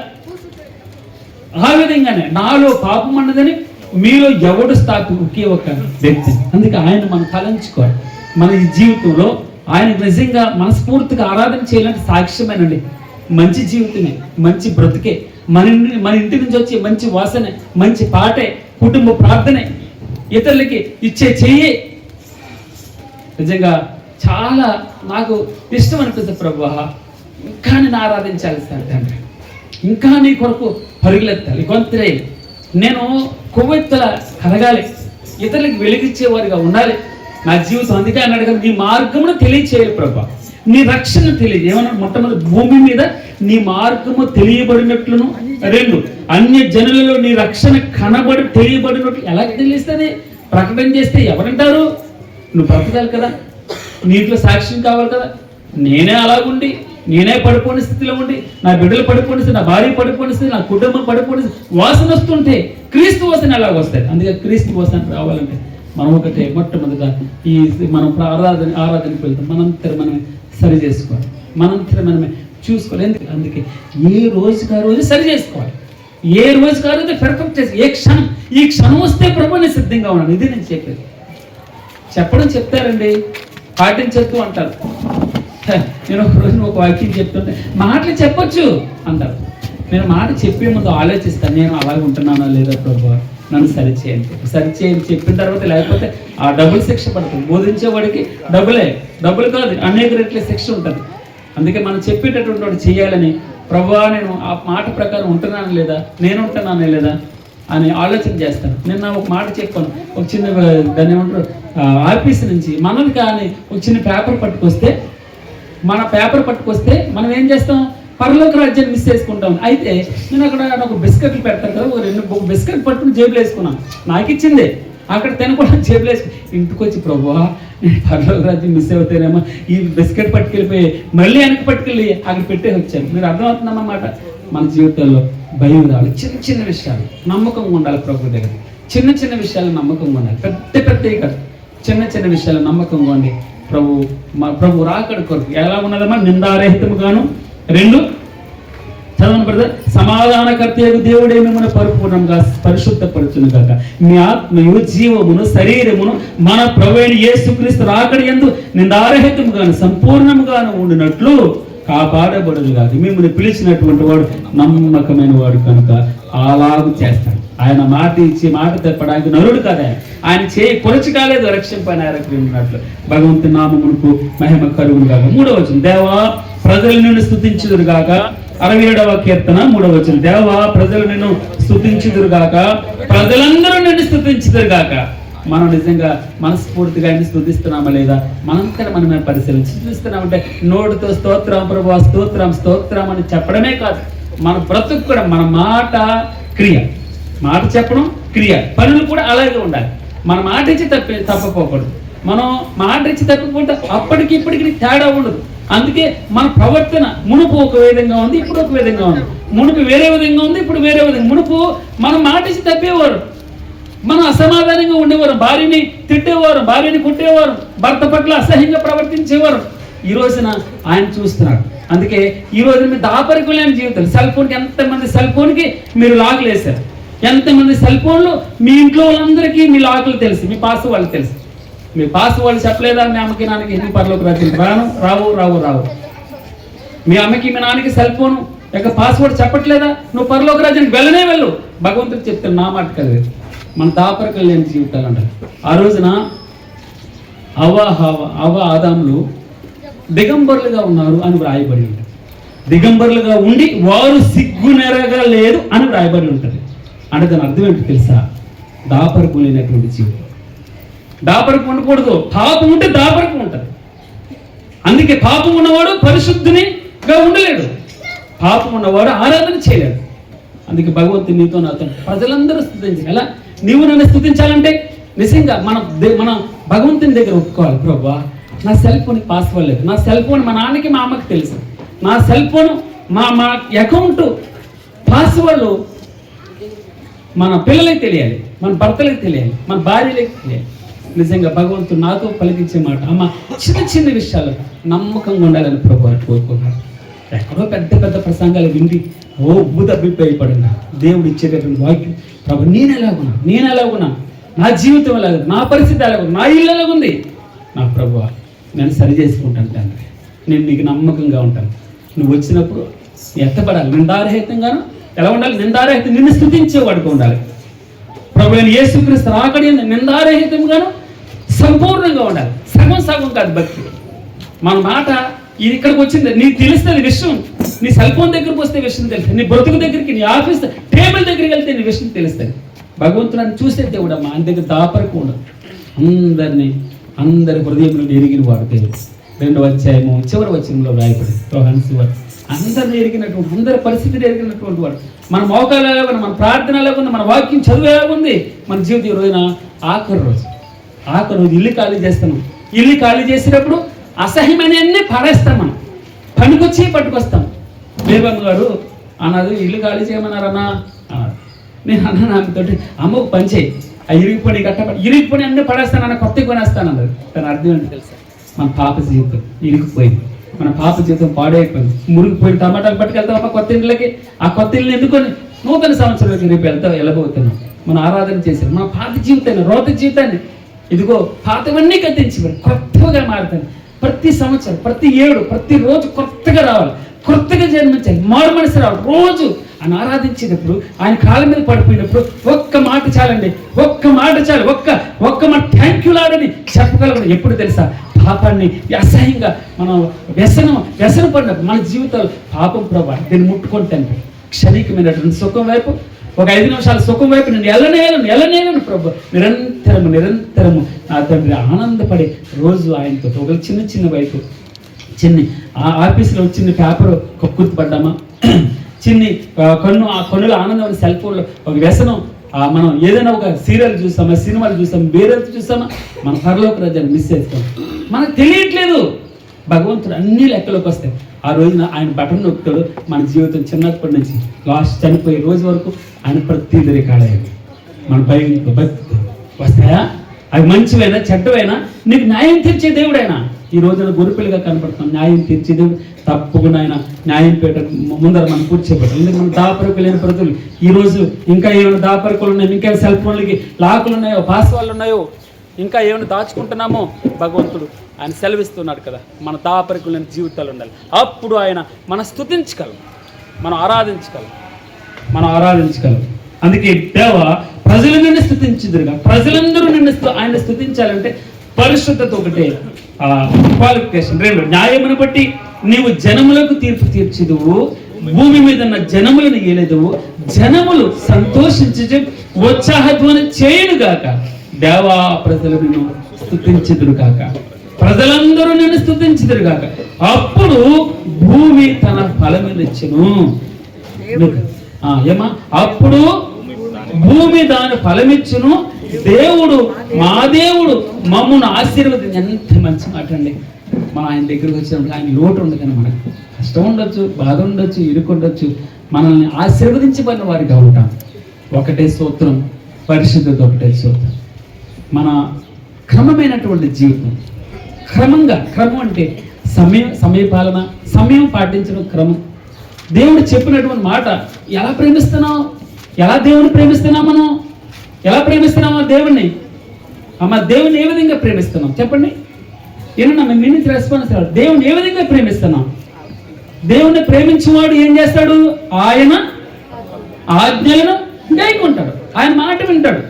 E: ఆ విధంగానే నాలో పాపం అన్నదని మీలో ఎవడు స్థాపి ఒకే ఒక వ్యక్తి. అందుకే ఆయన మనం తలంచుకోవాలి. మన ఈ జీవితంలో ఆయన నిజంగా మనస్ఫూర్తిగా ఆరాధన చేయాలంటే సాక్ష్యమేనండి. మంచి జీవితమే, మంచి బ్రతుకే, మన ఇంటి నుంచి వచ్చే మంచి వాసనే, మంచి పాటే, కుటుంబ ప్రార్థనే, ఇతరులకి ఇచ్చే చెయ్యే. నిజంగా చాలా నాకు ఇష్టం అనిపిస్తుంది. ప్రభువా, ఇంకా నేను ఆరాధించాలి సార్ తండ్రి, ఇంకా నీ కొరకు పరుగులెత్తాలి, గొంతులే నేను కొవ్వెత్తల కలగాలి, ఇతరులకు వెలిగించేవారిగా ఉండాలి నా జీవితం. అందుకే అన్నాడు కదా, నీ మార్గమును తెలియచేయాలి ప్రభా, నీ రక్షణ తెలియదు. ఏమన్నా మొట్టమొదటి భూమి మీద నీ మార్గము తెలియబడినట్లును, 2 అన్య జనులలో నీ రక్షణ కనబడి తెలియబడినట్లు. ఎలా తెలియస్తుంది? ప్రకటన చేస్తే ఎవరంటారు? నువ్వు బ్రతకాలి కదా, నీటిలో సాక్ష్యం కావాలి కదా. నేనే అలాగుండి, నేనే పడిపోయిన స్థితిలో ఉండి, నా బిడ్డలు పడిపోయిన స్థితి, నా భార్య పడిపోయిన స్థితి, నా కుటుంబం పడిపోయిన స్థితి, వాసన వస్తుంటే క్రీస్తు వాసన ఎలాగ వస్తాయి? అందుకే క్రీస్తు వాసన రావాలంటే మనం ఒకటే మొట్టమొదట ఈ మనం ఆరాధనకి వెళ్తాం, మనంతరం మనమే సరి చేసుకోవాలి, మనంతరం మనమే చూసుకోవాలి. అందుకే ఏ రోజుకి ఆ రోజు సరి చేసుకోవాలి, ఏ రోజుకి ఆ రోజు పెర్ఫెక్ట్ చేసి ఈ క్షణం వస్తే ప్రభుని సిద్ధంగా ఉన్నాను. ఇది నేను చెప్పేది. చెప్పడం చెప్తారండి, పాటించద్దు అంటారు. నేను ఒక రోజు ఒక వాక్యం చెప్తుంటే మాటలు చెప్పొచ్చు అంటారు. నేను మాట చెప్పే ముందు ఆలోచిస్తాను, నేను అలాగే ఉంటున్నానా లేదా ప్రభు, నన్ను సరిచేయండి చెప్పిన తర్వాత, లేకపోతే ఆ డబుల్ శిక్ష పడుతుంది. బోధించేవాడికి డబ్బులు కాదు, అనేక రెట్ల శిక్ష ఉంటుంది. అందుకే మనం చెప్పేటటువంటి వాడు చేయాలని, ప్రభువా నేను ఆ మాట ప్రకారం ఉంటున్నాను లేదా, నేను ఉంటున్నానే లేదా అని ఆలోచన చేస్తాను. నేను ఒక మాట చెప్పాను, ఒక చిన్న దాన్ని ఏమంటారు ఆఫీస్ నుంచి మనది కానీ ఒక చిన్న పేపర్ పట్టుకొస్తే, మన పేపర్ పట్టుకొస్తే మనం ఏం చేస్తాం? పరలోక రాజ్యాన్ని మిస్ చేసుకుంటాం. అయితే నేను అక్కడ నాకు బిస్కెట్లు పెడతాను కదా, ఒక 2 బిస్కెట్ పట్టుకుని జేబులు వేసుకున్నాను. నాకు ఇచ్చిందే, అక్కడ తినకుండా జేబులు వేసుకుని ఇంటికి వచ్చి ప్రభువా నేను పరలోక రాజ్యం మిస్ అవుతానేమో, ఈ బిస్కెట్ పట్టుకెళ్ళిపోయి మళ్ళీ వెనక్కి పట్టుకెళ్ళి అక్కడ పెట్టేసి వచ్చాను. మీరు అర్థమవుతుందన్నమాట. మన జీవితంలో భయం రావాలి, చిన్న విషయాలు నమ్మకంగా ఉండాలి ప్రభు దగ్గర. చిన్న విషయాలు నమ్మకంగా ఉండాలి, పెద్దవి కాదు, చిన్న విషయాలు నమ్మకంగా ఉండి ప్రభు రాకడ కొరకు ఎలా ఉన్నదమ్మా? నిందారహితముగాను, 2 చదవను బ్రదర్, సమాధానకర్తయగు దేవుడే మిమ్మల్ని పరిపూర్ణంగా పరిశుద్ధపరచును గాక, మీ ఆత్మయు జీవమును శరీరమును మన ప్రభువైన యేసుక్రీస్తు రాకడ యందు నిందారహితముగాను సంపూర్ణముగాను ఉండినట్లు కాపాడబడును గాక. మిమ్మల్ని పిలిచినటువంటి వాడు నమ్మకమైన వాడు కనుక అలాగూ చేస్తాడు. ఆయన మాట ఇచ్చి మాట తెప్పడానికి నరుడు కదా, ఆయన చేయి కొరచి కాలేదు రక్షింపనట్లు. భగవంతు నామమునకు మహిమ కలుగును గాక. 3వ వచనం, దేవా ప్రజలు నిన్ను స్తుతించుదురు గాక. 67వ కీర్తన 3వ వచనం, దేవా ప్రజలు నిన్ను స్తుతించుదురు గాక, ప్రజలందరూ నిన్ను స్తుతించుదురు గాక. మనం నిజంగా మనస్ఫూర్తిగా ఆయన స్తుతిస్తున్నామా లేదా మనంతా మనమే పరిశీలించి చూస్తున్నామంటే, నోటితో స్తోత్రం ప్రభువా స్తోత్రం అని చెప్పడమే కాదు, మన బ్రతుకు కూడా మన మాట క్రియ, మాట చెప్పడం క్రియ, పనులు కూడా అలాగే ఉండాలి. మన మాట ఇచ్చి తప్పపోకూడదు. మనం మాట ఇచ్చి తప్పకపోతే అప్పటికి ఇప్పటికి తేడా ఉండదు. అందుకే మన ప్రవర్తన మునుపు ఒక విధంగా ఉంది, ఇప్పుడు ఒక విధంగా ఉంది. మునుపు వేరే విధంగా ఉంది, ఇప్పుడు వేరే విధంగా. మునుపు మనం మాట ఇచ్చి తప్పేవారు, మనం అసమాధానంగా ఉండేవారు, భార్యని తిట్టేవారు, భార్యని కొట్టేవారు, భర్త పట్ల అసహ్యంగా ప్రవర్తించేవారు. ఈ రోజున ఆయన చూస్తున్నాడు. అందుకే ఈ రోజు మీ దాపరికలేని జీవితాలు, సెల్ ఫోన్కి ఎంతమంది సెల్ ఫోన్కి మీరు లాకులు వేశారు, ఎంతమంది సెల్ ఫోన్లు మీ ఇంట్లో వాళ్ళందరికీ మీ లాకులు తెలుసు, మీ పాస్ వాళ్ళు తెలుసు. మీ పాస్ వాళ్ళు చెప్పలేదా మీ అమ్మకి నాన్నకి ఎన్ని పరలోక రాజ్యం రావు. మీ అమ్మకి మీ నాన్నకి సెల్ ఫోన్ యొక్క పాస్వర్డ్ చెప్పట్లేదా, నువ్వు పరలోక రాజ్యానికి వెళ్ళు. భగవంతుడు చెప్తాను, నా మాట కదా. మన దాపరికలు లేని జీవితాలు అంటారు. ఆ రోజున అవ్వ ఆదాములు దిగంబరులుగా ఉన్నారు అని వ్రాయబడి ఉంటుంది. దిగంబరులుగా ఉండి వారు సిగ్గునెరగా లేదు అని వ్రాయబడి ఉంటుంది. అంటే దాని అర్థం ఏంటి తెలుసా? దాపరికం లేనటువంటి జీవితం. దాపరికం ఉండకూడదు. పాపం ఉంటే దాపరికం ఉంటుంది. అందుకే పాపం ఉన్నవాడు పరిశుద్ధినిగా ఉండలేడు, పాపం ఉన్నవాడు ఆరాధన చేయలేడు. అందుకే భగవంతుడు నీతో నాతో ప్రజలందరూ స్తుతించాలి. ఎలా నీవు నన్ను స్తుతించాలంటే నిజంగా మన భగవంతుని దగ్గర ఒప్పుకోవాలి. ప్రభువా నా సెల్ ఫోన్ పాస్వర్డ్ లేదు, నా సెల్ ఫోన్ మా నాన్నకి మా అమ్మకి తెలుసు, నా సెల్ ఫోన్ మా అకౌంట్ పాస్వర్డ్ మన పిల్లలకి తెలియాలి, మన భర్తలకు తెలియాలి, మన భార్యలకు తెలియాలి. నిజంగా భగవంతుడు నాతో పలికించే మాట అమ్మ చిన్న చిన్న విషయాలు నమ్మకంగా ఉండాలని ప్రభు కోరుకున్నాడు. ఎక్కడో పెద్ద పెద్ద ప్రసంగాలు వింటి భయపడినా దేవుడు ఇచ్చేటటువంటి వాక్యం ప్రభు నేను ఎలాగున్నా నా జీవితం ఎలాగుంది, నా పరిస్థితి ఎలాగుంది, నా ఇల్లు ఎలాగుంది, నా ప్రభు నేను సరి చేసుకుంటాను తండ్రి, నేను నీకు నమ్మకంగా ఉంటాను. నువ్వు వచ్చినప్పుడు ఎత్తపడాలి, నిందారహితంగాను ఎలా ఉండాలి, నిందారహితం నిన్ను స్తుతించేవాడుకు ఉండాలి. ప్రభు యేసుక్రీస్తు రాకడి నిందారహితంగాను సంపూర్ణంగా ఉండాలి. సగం కాదు భక్తి. మన మాట ఇది ఇక్కడికి వచ్చింది నీకు తెలుస్తుంది విషయం, నీ సెల్ ఫోన్ దగ్గరకు వస్తే విషయం తెలుస్తుంది, నీ బ్రతుకు దగ్గరికి, నీ ఆఫీస్ టేబుల్ దగ్గరికి వెళ్తే నీ విషయం తెలుస్తుంది. భగవంతుడు చూసే దేవుడు అమ్మ ఆయన దగ్గర దాపరకు ఉండదు. అందరి హృదయంలో ఎరిగిన వాడు దేవుడు. 2వ అధ్యాయము చివరి వచనంలో రాయబడి అందరిని ఎరిగినటువంటి, అందరి పరిస్థితిని ఎరిగినటువంటి వాడు. మన మోకాలు ఎలాగుంది, మన ప్రార్థన ఎలాగుంది, మన వాక్యం చదువు ఎలాగుంది, మన జీవితం ఈ రోజున ఆఖరి రోజు ఇల్లు ఖాళీ చేస్తున్నాం. ఇల్లు ఖాళీ చేసేటప్పుడు అసహ్యమైనవన్నీ పడేస్తాం, మనం పనికొచ్చి పట్టుకొస్తాం. బేబమ్మ గారు అన్నది ఇల్లు ఖాళీ చేయమన్నారన్నా అన్నారు. నేను అన్నాను ఆమెతోటి, అమ్మకు పని చేయి, ఆ ఇరిగిపోయి అన్నీ పడేస్తానన్న, కొత్త కొనేస్తాను అన్నది. తన అర్థం ఏంటి తెలుసా? మన పాప జీవితం ఇరిగిపోయింది, మన పాప జీవితం పాడైపోయింది, మురిగిపోయి టమాటాలు పట్టుకెళ్తాం కొత్త ఇంట్లోకి. ఆ కొత్త ఇల్లు ఎందుకొని నూతన సంవత్సరంలోకి రేపు వెళ్ళబోతున్నాం. మనం ఆరాధన చేసాం మన పాత జీవితాన్ని, రోత జీవితాన్ని. ఇదిగో పాతవన్నీ కత్తించి కొత్తగా మారుతాను. ప్రతి సంవత్సరం, ప్రతి ఏడు, ప్రతి రోజు కొత్తగా రావాలి, కొత్తగా జన్మించాలి, మారు మనసు రావాలి. రోజు ఆయన ఆరాధించేటప్పుడు, ఆయన కాళ్ళ మీద పడిపోయినప్పుడు ఒక్క మాట చాలండి, ఒక్క మాట చాలు, ఒక్క మాట థ్యాంక్ యూ లాడ్ అని చెప్పగలరు. ఎప్పుడు తెలుసా? పాపాన్ని అసహ్యంగా మనం వ్యసన పడినప్పుడు మన జీవితాలు పాపం ప్రభావం దీన్ని ముట్టుకుంటాను. క్షణికమైనటువంటి సుఖం వైపు, ఒక 5 నిమిషాల సుఖం వైపు నేను ఎలనేలను ప్రభు నిరంతరము నా తండ్రి ఆనందపడే రోజు ఆయనతో. ఒక చిన్న వైపు ఆఫీసులో చిన్న పేపర్ గుర్తుపడ్డామా, చిన్ని కన్నుల ఆనందం సెల్ ఫోన్లో ఒక వ్యసనం. మనం ఏదైనా ఒక సీరియల్ చూస్తామా, సినిమాలు చూస్తామా, వేరే చూస్తామా, మన పరలోక రాజ్యాన్ని మిస్ చేస్తాం. మనకు తెలియట్లేదు. భగవంతుడు అన్ని లెక్కలోకి వస్తాయి. ఆ రోజున ఆయన బటన్ నొక్కుతాడు. మన జీవితం చిన్నప్పటి నుంచి లాస్ట్ చనిపోయే రోజు వరకు ఆయన ప్రతి రికార్డయ్యాడు. మన భయంతో భక్తి వస్తాయా? అవి మంచివైనా చెడ్డవైనా నీకు న్యాయం తీర్చే దేవుడు ఆయన. ఈ రోజున గొర్రెపిల్లగా కనపడుతున్నాం, న్యాయం తీర్చే దేవుడు. తప్పకుండా ఆయన న్యాయం పేట ముందర మనం కూర్చోబెట్టాలి. ఎందుకంటే మన దాపరకు లేని ప్రజలు ఈ రోజు ఇంకా ఏమైనా దాపరకులు ఉన్నాయి, ఇంకా సెల్ ఫోన్లకి లాకులు ఉన్నాయో, పాస్వర్డ్లు ఉన్నాయో, ఇంకా ఏమైనా దాచుకుంటున్నామో భగవంతుడు ఆయన సెలవిస్తున్నాడు కదా. మన దాపరకు లేని జీవితాలు ఉండాలి. అప్పుడు ఆయన మనం స్తుతించగలం, మనం ఆరాధించగలం. అందుకే దేవ ప్రజలు నిన్ను స్తుతించుదురుగా. ప్రజలందరూ ఆయన స్తుతించాలంటే పరిశుద్ధత ఒకటే క్వాలిఫికేషన్. 2 న్యాయమును బట్టి నీవు జనములకు తీర్పు తీర్చుదువు, భూమి మీద ఉన్న జనములను ఏలేదువు, జనములు సంతోషించి ఉత్సాహధ్వని చేయునుగాక. దేవా ప్రజలు నిన్ను స్తుతించుదురుగాక, ప్రజలందరూ నిన్ను స్తుతించుదురుగాక. అప్పుడు భూమి తన ఫలమిచ్చును. అప్పుడు భూమి దాని ఫలమిచ్చును. దేవుడు మా దేవుడు మమ్మల్ని ఆశీర్వదించి. ఎంత మంచి మాట అండి. మనం ఆయన దగ్గరకు వచ్చినప్పుడు ఆయన లోటు ఉండదు, మనకు కష్టం ఉండొచ్చు, బాధ ఉండొచ్చు, ఇరుకుండొచ్చు, మనల్ని ఆశీర్వదించబడిన వారిగా ఉంటాం. ఒకటే సూత్రం, పరిశుద్ధత ఒకటే సూత్రం. మన క్రమమైనటువంటి జీవితం, క్రమం అంటే సమయపాలన, సమయం పాటించడం క్రమం. దేవుడు చెప్పినటువంటి మాట ఎలా ప్రేమిస్తున్నావు, ఎలా దేవుని ప్రేమిస్తున్నాం, మనం ఎలా ప్రేమిస్తున్నామో దేవుణ్ణి. దేవుని ఏ విధంగా ప్రేమిస్తున్నాం చెప్పండి. ఏమన్నా మీ నుంచి రెస్పాన్స్ రాదు. దేవుని ఏ విధంగా ప్రేమిస్తున్నాం? దేవుణ్ణి ప్రేమించేవాడు ఏం చేస్తాడు? ఆయన ఆజ్ఞలను గైకుంటాడు, ఆయన మాట వింటాడు.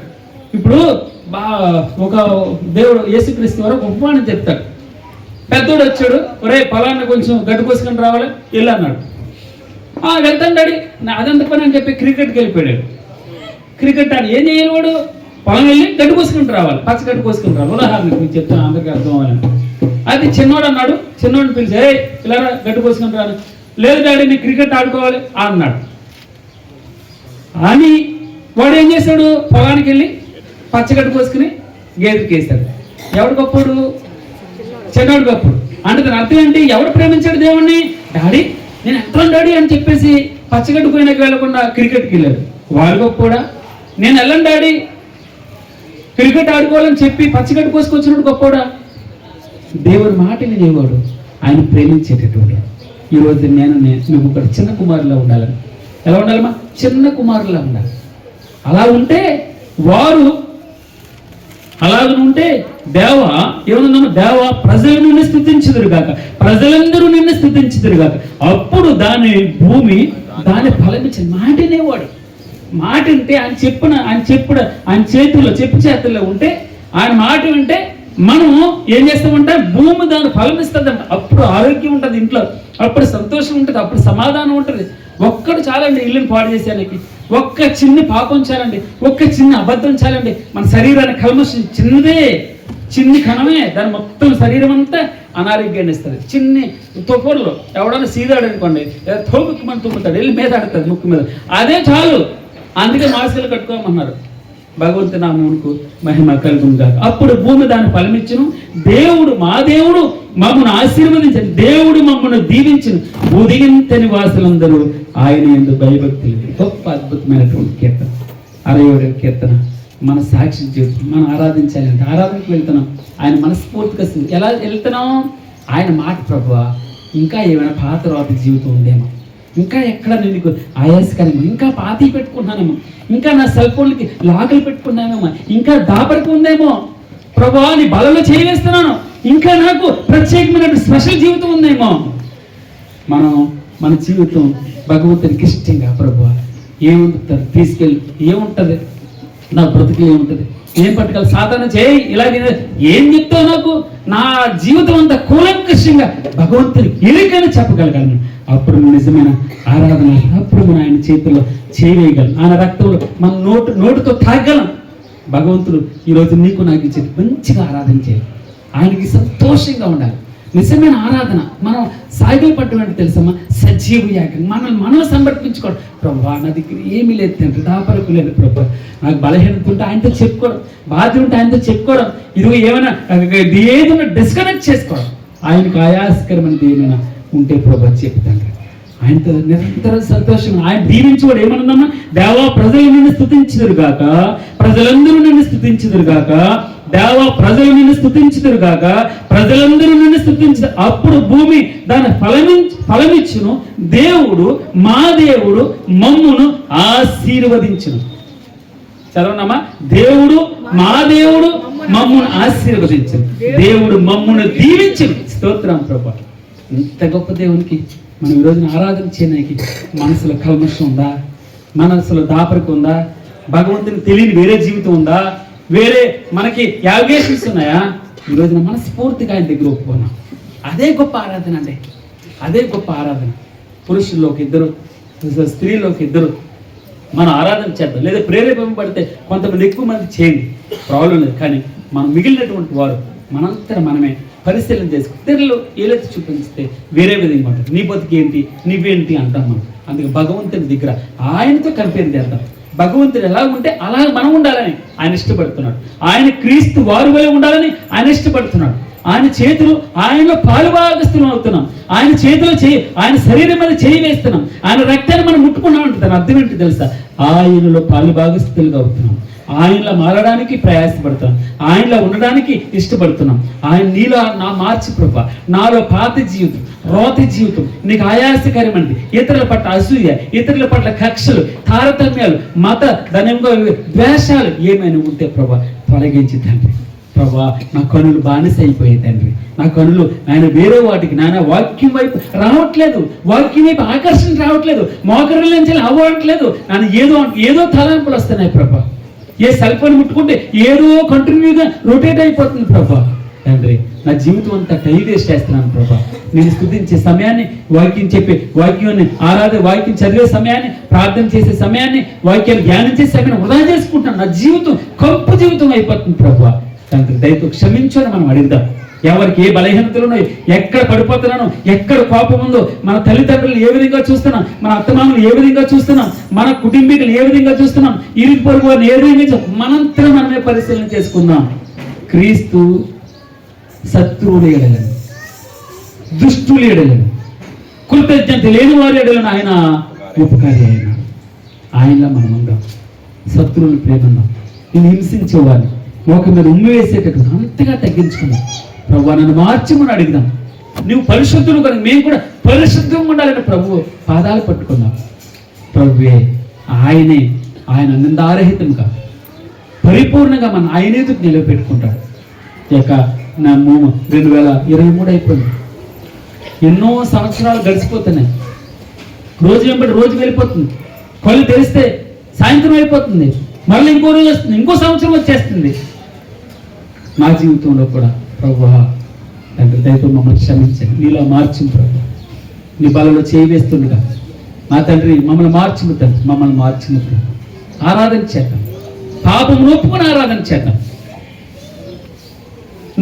E: ఇప్పుడు ఒక దేవుడు యేసుక్రీస్తు వారు ఒక ఉపమానం చెప్తాడు. పెద్దోడు వచ్చాడు, ఒరే పలానా కొంచెం గడ్డు కోసుకొని రావాలి వెళ్ళు అన్నాడు. వెళ్తాను డాడీ, అదంత పని అని చెప్పి క్రికెట్కి వెళ్ళిపోయాడు. క్రికెట్ ఆడి ఏం చేయాలి వాడు? పొలం వెళ్ళి గడ్డు కోసుకుంటూ రావాలి, పచ్చ గడ్డు కోసుకుని రావాలి. ఉదాహరణకు మీకు చెప్తాను, అందరికీ అర్థం అవ్వాలని. అది చిన్నోడు అన్నాడు, చిన్నోడిని పిలిచి ఇలా గడ్డు కోసుకుని రాను. లేదు డాడీ నేను క్రికెట్ ఆడుకోవాలి అన్నాడు. అని వాడు ఏం చేశాడు? పొలానికి వెళ్ళి పచ్చగడ్డ కోసుకుని గేదెకి వేశాడు. ఎవడు గొప్పడు? చిన్నవాడు గొప్పడు. అంటే దాని అర్థం ఏంటి? ఎవడు ప్రేమించాడు దేవుణ్ణి? డాడీ నేను ఎంత డాడీ అని చెప్పేసి పచ్చగడ్డ పోయినాక వెళ్లకుండా క్రికెట్కి వెళ్ళాడు. వాడు గొప్పడా? నేను వెళ్ళను డాడీ క్రికెట్ ఆడుకోవాలని చెప్పి పచ్చగడ్డ కోసుకొచ్చినప్పుడు గొప్పడా? దేవుని మాట వినేవాడు, ఆయన ప్రేమించేటటువంటి. ఈరోజు నువ్వు ఒక చిన్న కుమారులా ఉండాలని. ఎలా ఉండాలమ్మా? చిన్న కుమారులా ఉండాలి. అలా ఉంటే వారు అలాగనుంటే ఏమన్నా దేవ ప్రజలు నిన్ను స్థుతించుదురు గాక, ప్రజలందరూ నిన్ను స్థుతించుదురు గాక. అప్పుడు దాని భూమి దాని ఫలమిచ్చింది. మాట వినేవాడు. మాట వింటే ఆయన చేతుల్లో ఉంటే ఆయన మాట వింటే మనం ఏం చేస్తామంటే భూమి దాని ఫలం ఇస్తుందంట. అప్పుడు ఆరోగ్యం ఉంటుంది ఇంట్లో, అప్పుడు సంతోషం ఉంటుంది, అప్పుడు సమాధానం ఉంటుంది. ఒక్కడు చాలండి ఇల్లుని పాడు చేసేయాలకి. ఒక్క చిన్న పాపం చాలండి, ఒక్క చిన్న అబద్ధం చాలండి. మన శరీరానికి కల్మషం చిన్ని కణమే దాని మొత్తం శరీరం అంతా అనారోగ్యాన్ని ఇస్తుంది. చిన్ని తొక్కలో ఎవడన్నా సీదాడు అనుకోండి, తోపుకి మన తుమ్ముతాడు, వెళ్ళి మీద ఆడుతుంది ముక్కు మీద, అదే చాలు. అందుకే మాస్కులు కట్టుకోమన్నారు. భగవంతు నామమునకు మహిమ కలుగును గాక. అప్పుడు భూమి దాన్ని ఫలమిచ్చును. మా దేవుడు మమ్మను ఆశీర్వదించను, దేవుడు మమ్మను దీవించును. ఉదయింత నివాసులందరూ ఆయన యందు భయభక్తులు. గొప్ప అద్భుతమైనటువంటి కీర్తన, 67వ కీర్తన. మన సాక్షి జీవితం మనం ఆరాధించాలంటే ఆరాధనకు వెళ్తున్నాం. ఆయన మనస్ఫూర్తిగా ఎలా వెళ్తున్నాం? ఆయన మాట ప్రభువా ఇంకా ఏమైనా పాత రాత జీవితం ఉందేమో, ఇంకా ఎక్కడ నేను ఆయాసకరమో, ఇంకా పాతి పెట్టుకున్నానేమో, ఇంకా నా సెల్ ఫోన్లకి లాగులు పెట్టుకున్నానేమో, ఇంకా దాపరికి ఉందేమో ప్రభువా, నీ బలలో చేయవేస్తున్నాను, ఇంకా నాకు ప్రత్యేకమైన స్పెషల్ జీవితం ఉందేమో. మన జీవితం భగవంతునికి ఇష్టంగా ప్రభువా ఏముంటుంది తీసుకెళ్ళి ఏముంటుంది, నా బ్రతుకులు ఏముంటుంది, ఏం పట్టుకోవాలి, సాధన చేయి, ఇలాగే ఏం చెప్తావు నాకు, నా జీవితం అంతా కూలంకషంగా భగవంతుని ఎరుకని చెప్పగలగాను. అప్పుడు నిజమైన ఆరాధన, అప్పుడు మనం ఆయన చేతుల్లో చేయగలం, ఆయన రక్తంలో మన నోటితో తాగలం. భగవంతుడు ఈరోజు నీకు నాకు ఇచ్చేది మంచిగా ఆరాధన చేయాలి, ఆయనకి సంతోషంగా ఉండాలి. నిజమైన ఆరాధన మనం సాగిలు పట్టడం తెలుసమ్మా, సజీవ యాగం. మనల్ని సమర్పించుకోవడం. ప్రభా నా దగ్గర ఏమీ లేదు తండ్రి, దాపరకు లేదు ప్రభా, నాకు బలహీనత ఉంటే ఆయనతో చెప్పుకోవడం, బాధ ఉంటే ఆయనతో చెప్పుకోవడం, ఇది ఏమైనా ఏదైనా డిస్కనెక్ట్ చేసుకోవడం, ఆయనకు ఆయాసకరమైనది ఏమైనా ఉంటే ప్రభా చెప్తాను. ఆయనతో నిరంతరం సంతోషం. ఆయన దీవించుకోడు. ఏమనుందమ్మా? దేవా ప్రజలు నిన్ను స్థుతించుదురు గాక, ప్రజలందరూ నిన్ను స్థుతించుదురు గాక, దేవా ప్రజలు నిన్ను స్థుతించుదురు గాక, ప్రజలందరూ నిన్ను స్థుతించు. అప్పుడు భూమి దాని ఫలమిచ్చును. దేవుడు మా దేవుడు మమ్మును ఆశీర్వదించును. చదవనమ్మా, దేవుడు మా దేవుడు మమ్మును ఆశీర్వదించును, దేవుడు మమ్మును దీవించును. స్తోత్రం ప్రభా. ఇంత గొప్ప దేవునికి మనం ఈరోజున ఆరాధన చేయడానికి మనసులో కల్మషం ఉందా, మనసులో దాపరిక ఉందా, భగవంతుని తెలియని వేరే జీవితం ఉందా, వేరే మనకి యావిగేషన్స్ ఉన్నాయా? ఈరోజున మనస్ఫూర్తిగా ఆయన దగ్గర ఒప్పుకున్నాం. అదే గొప్ప ఆరాధన అండి, అదే గొప్ప ఆరాధన. పురుషుల్లోకి ఇద్దరు, స్త్రీలోకి ఇద్దరు మనం ఆరాధన చేద్దాం. లేదా ప్రేరేపింపబడితే కొంతమంది ఎక్కువ మంది చేయండి, ప్రాబ్లం లేదు. కానీ మనం మిగిలినటువంటి వారు మనంతరం మనమే పరిశీలన చేసుకో. ఇతరులు ఏలెత్తి చూపిస్తే వేరే విధంగా ఉంటుంది. నీ బతుకు ఏంటి, నువ్వేంటి అంటాం మనం. అందుకే భగవంతుని దగ్గర ఆయనతో కంపేర్ చేద్దాం. భగవంతుడు ఎలా ఉంటే అలా మనం ఉండాలని ఆయన ఇష్టపడుతున్నాడు. ఆయన క్రీస్తు వారు వలె ఉండాలని ఆయన ఇష్టపడుతున్నాడు. ఆయన చేతులు ఆయనలో పాలుభాగస్తులం అవుతున్నాం. ఆయన చేతిలో ఆయన శరీరం మీద చేయి వేస్తున్నాం. ఆయన రక్తాన్ని మనం ముట్టుకున్నాం అంటే దాని అర్థం ఏంటి తెలుసా? ఆయనలో పాలుభాగస్తులుగా అవుతున్నాం. ఆయనలో మారడానికి ప్రయాసపడతాం, ఆయనలో ఉండడానికి ఇష్టపడుతున్నాం. ఆయన నీలో నా మార్చి ప్రభా, నాలో పాత జీవితం, రోత జీవితం, నీకు ఆయాసకరమైనది, ఇతరుల పట్ల అసూయ, ఇతరుల పట్ల కక్షలు, తారతమ్యాలు, మత ద్వేషాలు ఏమైనా ఉంటే ప్రభా తొలగించి తండ్రి. ప్రభా నా కనులు బానిస అయిపోయాయి తండ్రి. నా కనులు ఆయన వేరే వాటికి నాయన వాక్యం వైపు రావట్లేదు, వాక్యం వైపు ఆకర్షణ రావట్లేదు, మోకరుల నుంచి అవ్వట్లేదు. నన్ను ఏదో తలంపులు వస్తున్నాయి ప్రభా. ఏ సెల్ ఫోన్ ముట్టుకుంటే ఏదో కంటిన్యూగా రొటేట్ అయిపోతుంది ప్రభా. తండ్రి నా జీవితం అంతా టైం వేస్ట్ చేస్తున్నాను ప్రభా. నేను స్తుతించే సమయాన్ని, వాక్యం చెప్పే వాక్యాన్ని, వాక్యం చదివే సమయాన్ని, ప్రార్థన చేసే సమయాన్ని, వాక్యాన్ని ధ్యానం చేసే సమయాన్ని వృధా చేసుకుంటాను. నా జీవితం కంపు జీవితం అయిపోతుంది ప్రభా. తండ్రి దయతో క్షమించని మనం అడుగుదాం. ఎవరికి ఏ బలహీనతలు ఉన్నాయి, ఎక్కడ పడిపోతున్నాను, ఎక్కడ కోపం ఉందో, మన తల్లిదండ్రులు ఏ విధంగా చూస్తున్నాం, మన అత్తమామలు ఏ విధంగా చూస్తున్నాం, మన కుటుంబీకులు ఏ విధంగా చూస్తున్నాం, ఇరుగు పొరుగు వారిని ఏ విధంగా మనంతా మనమే పరిశీలన చేసుకుందాం. క్రీస్తు శత్రువులు ఎడలను, దుష్టులు ఎడలను, కృతజ్ఞత లేని వారి ఎడలను ఆయన ఉపకారి అయినా. ఆయనలా మనం ఉందాం, శత్రువులు ప్రేమన్నాం, నేను హింసించేవాడిని మోక మీద ఉమ్మి వేసేటట్టు అంతగా తగ్గించుకున్నాం. ప్రభు నన్ను మార్చమని అడుగుదాం. నువ్వు పరిశుద్ధులు కనుక మేము కూడా పరిశుద్ధంగా ఉండాలని ప్రభు పాదాలు పట్టుకున్నాం. ప్రభువే ఆయనే, ఆయన నిందారహితంగా పరిపూర్ణంగా మన ఆయన ఎదుటి నిలబెట్టుకుంటాడు. ఇక నా 2023 అయిపోయింది. ఎన్నో సంవత్సరాలు గడిచిపోతున్నాయి. రోజు వెంబడి రోజు వెళ్ళిపోతుంది. కళ్ళు తెరిస్తే సాయంత్రం అయిపోతుంది, మళ్ళీ ఇంకో రోజు వస్తుంది, ఇంకో సంవత్సరం వచ్చేస్తుంది. నా జీవితంలో కూడా ప్రభువా తండ్రి దయతో మమ్మల్ని క్షమించండి, నీలో మార్చింది ప్రభు. నీ బలలో చేయి వేస్తుండగా నా తండ్రి మమ్మల్ని మార్చింది తండ్రి, మమ్మల్ని మార్చింది ప్రభు. ఆరాధన చేద్దాం, పాపం ఒప్పుకొని ఆరాధన చేద్దాం.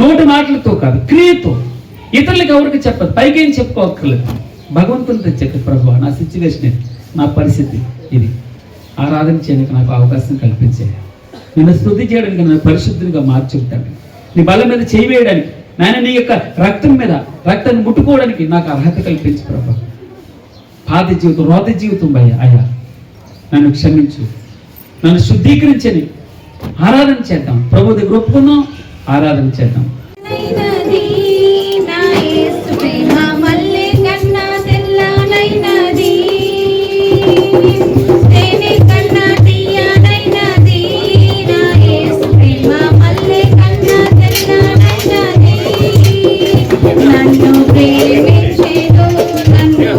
E: నోటి మాటలతో కాదు, క్రియతో. ఇతరులకు ఎవరికి చెప్పదు, పైకి ఏం చెప్పుకోక్కర్లేదు. భగవంతునితో చెప్పి ప్రభు నా సిచ్యువేషన్ ఇది, నా పరిస్థితి ఇది, ఆరాధన చేయడానికి నాకు అవకాశం కల్పించే, నిన్ను స్తుతి చేయడానికి నన్ను పరిశుద్ధిగా మార్చుంటాను, నీ బలం మీద చేయి వేయడానికి, నాయన నీ యొక్క రక్తం మీద రక్తాన్ని ముట్టుకోవడానికి నాకు అర్హత కల్పించు ప్రభు. పాత జీవితం, రోత జీవితం అయ్యా నన్ను క్షమించు, నన్ను శుద్ధీకరించని ఆరాధన చేద్దాం. ప్రభు దగ్గర ఒప్పుకుందాం, ఆరాధన చేద్దాం.
F: నన్ను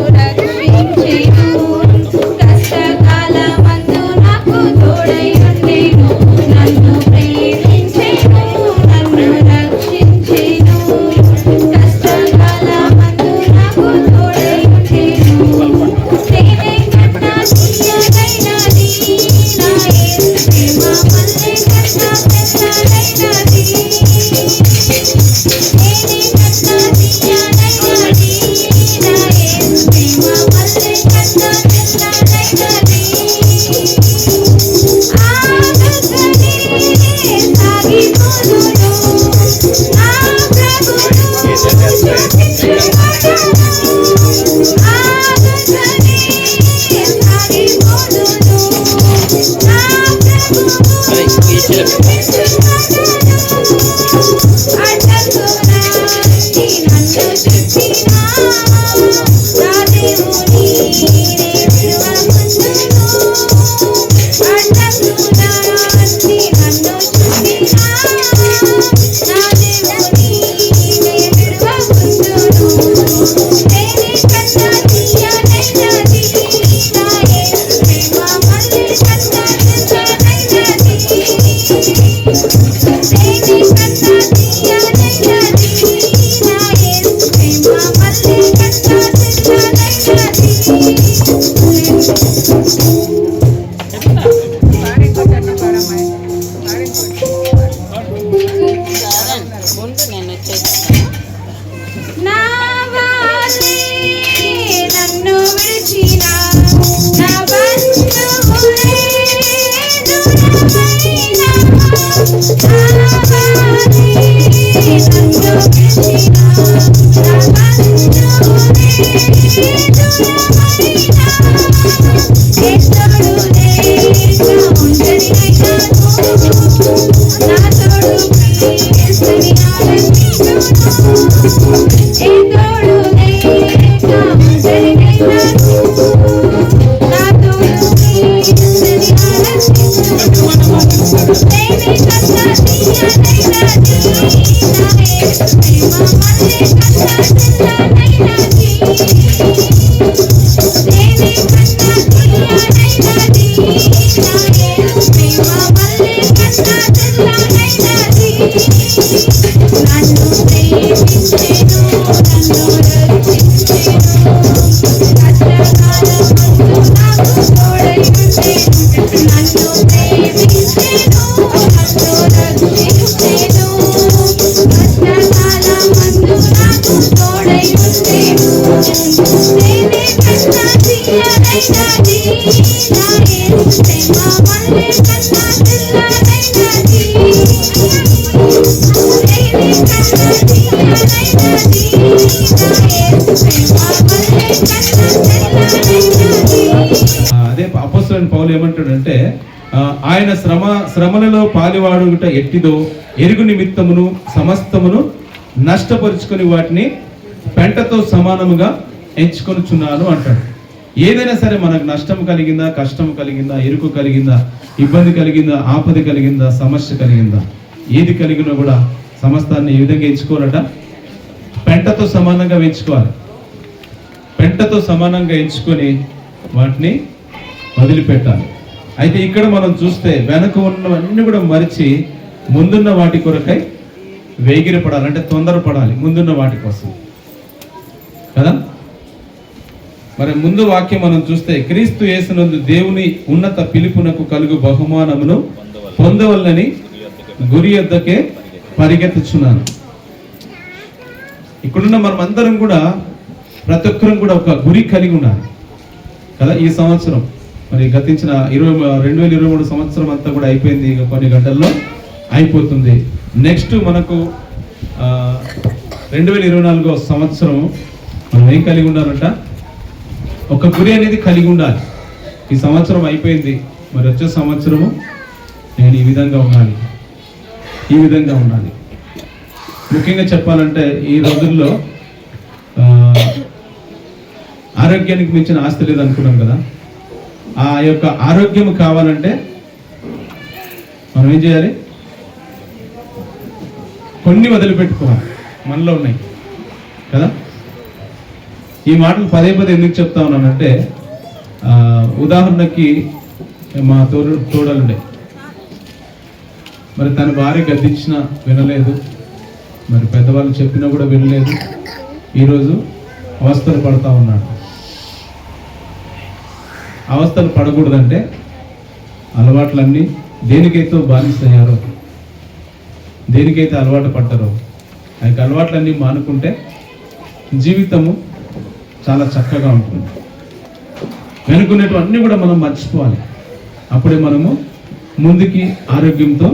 F: అదే అపోస్తలుడైన పౌలు ఏమంటాడంటే ఆయన శ్రమలలో పాలివాడుట ఎట్టిదో ఎరుగు నిమిత్తమును సమస్తమును నష్టపరుచుకొని వాటిని పెంటతో సమానముగా ఎంచుకొనుచున్నాను అంటాడు. ఏదైనా సరే మనకు నష్టం కలిగిందా, కష్టం కలిగిందా, ఎరుకు కలిగిందా, ఇబ్బంది కలిగిందా, ఆపద కలిగిందా, సమస్య కలిగిందా, ఏది కలిగినా కూడా సమస్తాన్ని ఏ విధంగా ఎంచుకోవాలట? పెంటతో సమానంగా ఎంచుకోవాలి. పెంటతో సమానంగా ఎంచుకొని వాటిని వదిలిపెట్టాలి. అయితే ఇక్కడ మనం చూస్తే వెనక ఉన్నవన్నీ కూడా మరిచి ముందున్న వాటి కొరకై వేగిరపడాలి, అంటే తొందరపడాలి ముందున్న వాటి కోసం కదా. మరి ముందు వాక్యం మనం చూస్తే క్రీస్తు యేసునందు దేవుని ఉన్నత పిలుపునకు కలుగు బహుమానమును పొందవల్లని గురి యొద్దకే పరిగెత్తుచున్నాను. ఇక్కడున్న మనం అందరం కూడా ప్రతి ఒక్కరం కూడా ఒక గురి కలిగి ఉండాలి కదా. ఈ సంవత్సరం మరి గతించిన 2023 సంవత్సరం అంతా కూడా అయిపోయింది, ఇక కొన్ని గంటల్లో అయిపోతుంది. నెక్స్ట్ మనకు 2024 సంవత్సరం మనం ఏం కలిగి ఉండాలంట? ఒక గురి అనేది కలిగి ఉండాలి. ఈ సంవత్సరం అయిపోయింది, మరి వచ్చే సంవత్సరము నేను ఈ విధంగా ఉండాలి, ఈ విధంగా ఉండాలి. ముఖ్యంగా చెప్పాలంటే ఈ రోజుల్లో ఆరోగ్యానికి మించిన ఆస్తి లేదు అనుకున్నాం కదా. ఆ యొక్క ఆరోగ్యం కావాలంటే మనం ఏం చేయాలి? కొన్ని వదిలిపెట్టుకోవాలి, మనలో ఉన్నాయి కదా. ఈ మాటలు పదే పదే ఎందుకు చెప్తా ఉన్నానంటే, ఉదాహరణకి మా తోడలుండే, మరి తన భార్య గద్దించినా వినలేదు, మరి పెద్దవాళ్ళు చెప్పినా కూడా వినలేదు. ఈరోజు అవస్థలు పడతా ఉన్నాడు. అవస్థలు పడకూడదంటే అలవాట్లన్నీ దేనికైతే బానిసయ్యారో, దేనికైతే అలవాటు పడ్డారో ఆ యొక్క అలవాట్లన్నీ మానుకుంటే జీవితము చాలా చక్కగా ఉంటుంది. వెనుకునేటివన్నీ కూడా మనం మర్చిపోవాలి, అప్పుడే మనము ముందుకి ఆరోగ్యంతో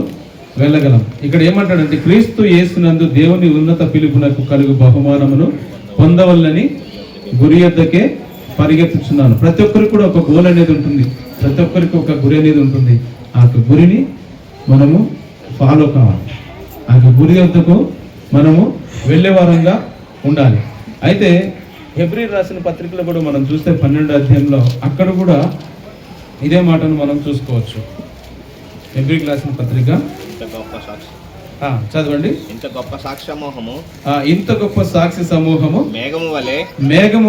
F: వెళ్ళగలం. ఇక్కడ ఏమంటాడంటే క్రీస్తు యేసునందు దేవుని ఉన్నత పిలుపునకు కలుగు బహుమానమును పొందవల్లని గురి యొద్దకే పరిగెత్తుచున్నాను. ప్రతి ఒక్కరికి కూడా ఒక గోల్ అనేది ఉంటుంది, ప్రతి ఒక్కరికి ఒక గురి అనేది ఉంటుంది. ఆ గురిని మనము ఫాలో కావాలి, ఆ గురి యొద్దకు మనము వెళ్ళే వారంగా ఉండాలి. అయితే హెబ్రీయులకు రాసిన పత్రికలో కూడా మనం చూస్తే 12వ అధ్యాయంలో అక్కడ కూడా ఇదే మాటను మనం చూసుకోవచ్చు. హెబ్రీయులకు రాసిన పత్రిక చదవండి.
B: ఇంత గొప్ప సాక్షి సమూహము,
F: ఇంత గొప్ప సాక్షి సమూహము
B: మేఘము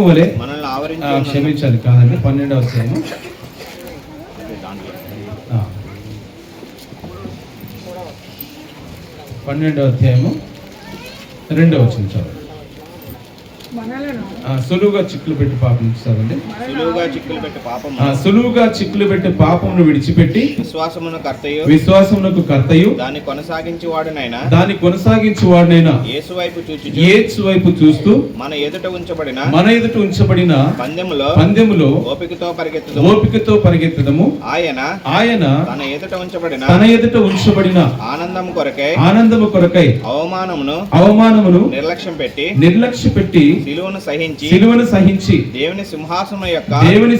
B: వలె మనల్ని ఆవరించి,
F: క్షమించాలి కాదండి, 12వ అధ్యాయము 12వ అధ్యాయము 2వ వచనం చదవండి. సులువుగా చిక్కులు పెట్టి పాపం చదవండి. సులువుగా చిక్కులు పెట్టి పాపమును విడిచిపెట్టి విశ్వాసమునకు కర్తయు దాన్ని కొనసాగించి వాడునైనా యేసు వైపు చూస్తూ మన ఎదుట ఉంచబడిన పందెములో ఓపికతో పరిగెత్తదము. ఆయన తన ఎదుట ఉంచబడిన ఆనందము కొరకై అవమానమును నిర్లక్ష్యం పెట్టి సిలువను సహించి దేవుని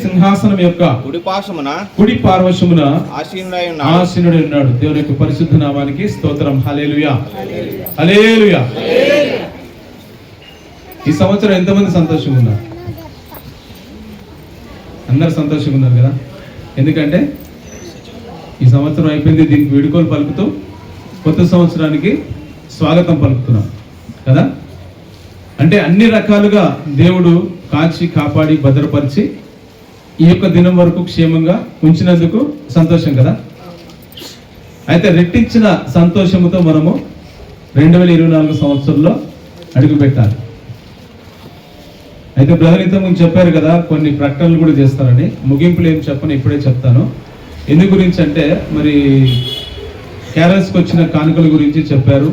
F: సింహాసనం యొక్క కుడి పార్శ్వమున ఆసీనుడై ఉన్నాడు. దేవుని యొక్క పరిశుద్ధ నామానికి స్తోత్రం. హల్లెలూయా, హల్లెలూయా. ఈ సంవత్సరం ఎంతమంది సంతోషంగా ఉన్నారు? అందరు సంతోషంగా ఉన్నారు కదా. ఎందుకంటే ఈ సంవత్సరం అయిపోయింది, దీనికి వీడుకోలు పలుకుతూ కొత్త సంవత్సరానికి స్వాగతం పలుకుతున్నాం కదా. అంటే అన్ని రకాలుగా దేవుడు కాచి కాపాడి భద్రపరిచి ఈ యొక్క దినం వరకు క్షేమంగా ఉంచినందుకు సంతోషం కదా. అయితే రెట్టించిన సంతోషంతో మనము 2024 సంవత్సరంలో అడుగు పెట్టాలి. అయితే బ్రదర్ ఇంతకుముందు చెప్పారు కదా, కొన్ని ప్రకటనలు కూడా చేస్తారని. ముగింపులు ఏం చెప్పను, ఇప్పుడే చెప్తాను. ఎందు గురించి అంటే మరి క్యారల్స్కి వచ్చిన కానుకల గురించి చెప్పారు,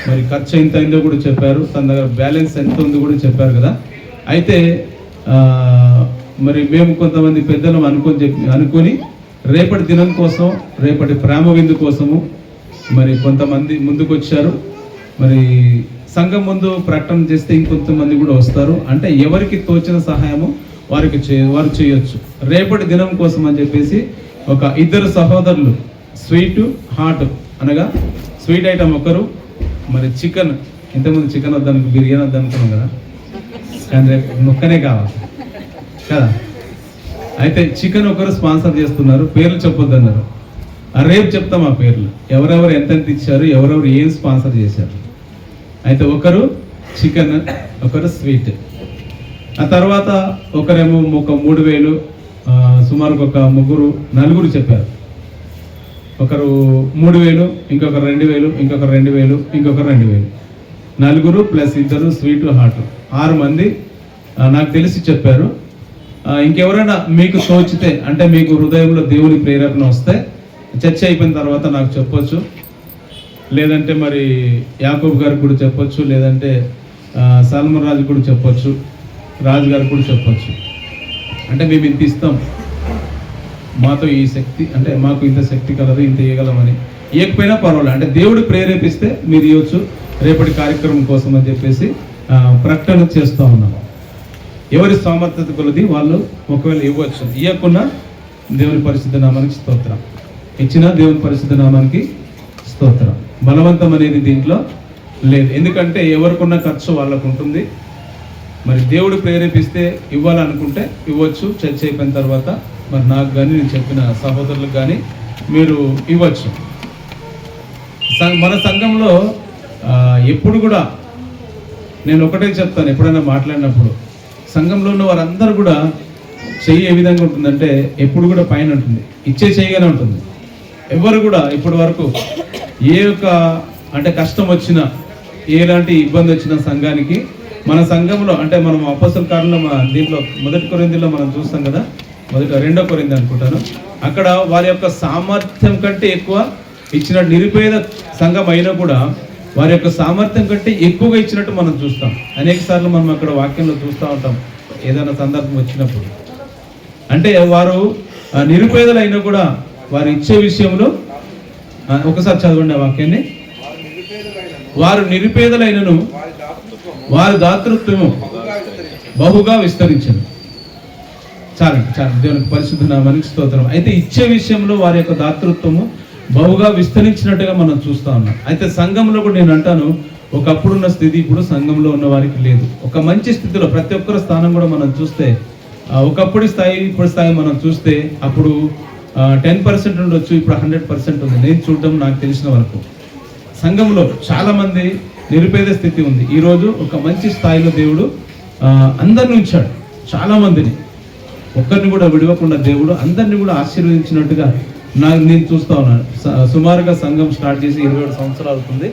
F: మరి ఖర్చు ఎంత అయిందో కూడా చెప్పారు, తన దగ్గర బ్యాలెన్స్ ఎంత ఉందో కూడా చెప్పారు కదా. అయితే మరి మేము కొంతమంది పెద్దలు అనుకొని రేపటి దినం కోసం, రేపటి ప్రేమ విందు కోసము మరి కొంతమంది ముందుకు వచ్చారు. మరి సంఘం ముందు ప్రకటన చేస్తే ఇంకొంతమంది కూడా వస్తారు. అంటే ఎవరికి తోచిన సహాయము వారు చేయొచ్చు. రేపటి దినం కోసం అని చెప్పేసి ఒక ఇద్దరు సహోదరులు స్వీట్ హాట్ అనగా స్వీట్ ఐటమ్ ఒకరు, మరి చికెన్, ఇంతకుముందు చికెన్ వద్దనుకు బిర్యానీ వద్దనుకున్నాం కదా, కానీ రేపు మొక్కనే కావాలి కదా. అయితే చికెన్ ఒకరు స్పాన్సర్ చేస్తున్నారు, పేర్లు చెప్పొద్దన్నారు. రేపు చెప్తాం ఆ పేర్లు, ఎవరెవరు ఎంతెంత ఇచ్చారు, ఎవరెవరు ఏం స్పాన్సర్ చేశారు. అయితే ఒకరు చికెన్, ఒకరు స్వీట్. ఆ తర్వాత ఒకరేమో ఒక 3,000, సుమారుగా ఒక నలుగురు చెప్పారు. ఒకరు 3,000, ఇంకొకరు 2,000, ఇంకొకరు 2,000, ఇంకొకరు 2,000. నలుగురు ప్లస్ ఇద్దరు స్వీట్ హాట్, 6 మంది నాకు తెలిసి చెప్పారు. ఇంకెవరైనా మీకు తోచితే, అంటే మీకు హృదయంలో దేవుని ప్రేరేపణ వస్తే చర్చ అయిపోయిన తర్వాత నాకు చెప్పొచ్చు, లేదంటే మరి యాకోబ్ గారికి కూడా చెప్పొచ్చు, లేదంటే సల్మన్ రాజు కూడా చెప్పొచ్చు, రాజు గారికి కూడా చెప్పొచ్చు. అంటే మేము ఇంత ఇస్తాం, మాతో ఈ శక్తి, అంటే మాకు ఇంత శక్తి కలదు, ఇంత ఇవ్వగలమని. ఇవ్వకపోయినా పర్వాలేదు, అంటే దేవుడు ప్రేరేపిస్తే మీరు ఇవ్వచ్చు రేపటి కార్యక్రమం కోసం అని చెప్పేసి ప్రకటన చేస్తూ ఉన్నాం. ఎవరి సామర్థ్యత కొలది వాళ్ళు ఒకవేళ ఇవ్వచ్చు. ఇవ్వకున్నా దేవుని పరిశుద్ధ నామానికి స్తోత్రం, ఇచ్చినా దేవుని పరిశుద్ధ నామానికి స్తోత్రం. బలవంతం అనేది దీంట్లో లేదు, ఎందుకంటే ఎవరికున్న ఖర్చు వాళ్ళకు ఉంటుంది. మరి దేవుడు ప్రేరేపిస్తే ఇవ్వాలనుకుంటే ఇవ్వచ్చు. చర్చ అయిపోయిన తర్వాత మరి నాకు కానీ, నేను చెప్పిన సహోదరులకు కానీ మీరు ఇవ్వచ్చు. మన సంఘంలో ఎప్పుడు కూడా నేను ఒకటే చెప్తాను, ఎప్పుడైనా మాట్లాడినప్పుడు, సంఘంలో ఉన్న వారందరూ కూడా చెయ్యి ఏ విధంగా ఉంటుందంటే ఎప్పుడు కూడా పైన ఉంటుంది, ఇచ్చే చేయగానే ఉంటుంది. ఎవరు కూడా ఇప్పటి వరకు ఏ యొక్క అంటే కష్టం వచ్చినా, ఎలాంటి ఇబ్బంది వచ్చినా సంఘానికి, మన సంఘంలో అంటే మనం అపోస్తల కార్యంలో దీంట్లో 1 కొరింథీలో మనం చూస్తాం కదా, 2 కొరింథీ అనుకుంటాను, అక్కడ వారి యొక్క సామర్థ్యం కంటే ఎక్కువ ఇచ్చిన నిరుపేద సంఘం అయినా కూడా వారి యొక్క సామర్థ్యం కంటే ఎక్కువగా ఇచ్చినట్టు మనం చూస్తాం. అనేక సార్లు మనం అక్కడ వాక్యంలో చూస్తూ ఉంటాం ఏదైనా సందర్భం వచ్చినప్పుడు. అంటే వారు నిరుపేదలైనా కూడా వారు ఇచ్చే విషయంలో, ఒకసారి చదవండి ఆ వాక్యాన్ని, వారు నిరుపేదలైనను వారి దాతృత్వము బహుగా విస్తరించను. చాలు దేవునికి పరిశుద్ధ నామానికి స్తోత్రం. అయితే ఇచ్చే విషయంలో వారి యొక్క దాతృత్వము బహుగా విస్తరించినట్టుగా మనం చూస్తా ఉన్నాం. అయితే సంఘంలో కూడా నేను అంటాను, ఒకప్పుడున్న స్థితి ఇప్పుడు సంఘంలో ఉన్న వారికి లేదు. ఒక మంచి స్థితిలో ప్రతి ఒక్కరి స్థానం కూడా మనం చూస్తే, ఒకప్పుడు స్థాయి ఇప్పుడు స్థాయి మనం చూస్తే, అప్పుడు 10% ఉండొచ్చు, ఇప్పుడు 100% ఉంది. నేను చూడటం నాకు తెలిసిన వరకు సంఘంలో చాలా మంది నిరుపేద స్థితి ఉంది. ఈరోజు ఒక మంచి స్థాయిలో దేవుడు అందరిని ఉంచాడు, చాలా మందిని, ఒక్కరిని కూడా విడవకుండా దేవుడు అందరినీ కూడా ఆశీర్వదించినట్టుగా నేను చూస్తా ఉన్నాను. సుమారుగా సంఘం స్టార్ట్ చేసి 27 సంవత్సరాలు అవుతుంది.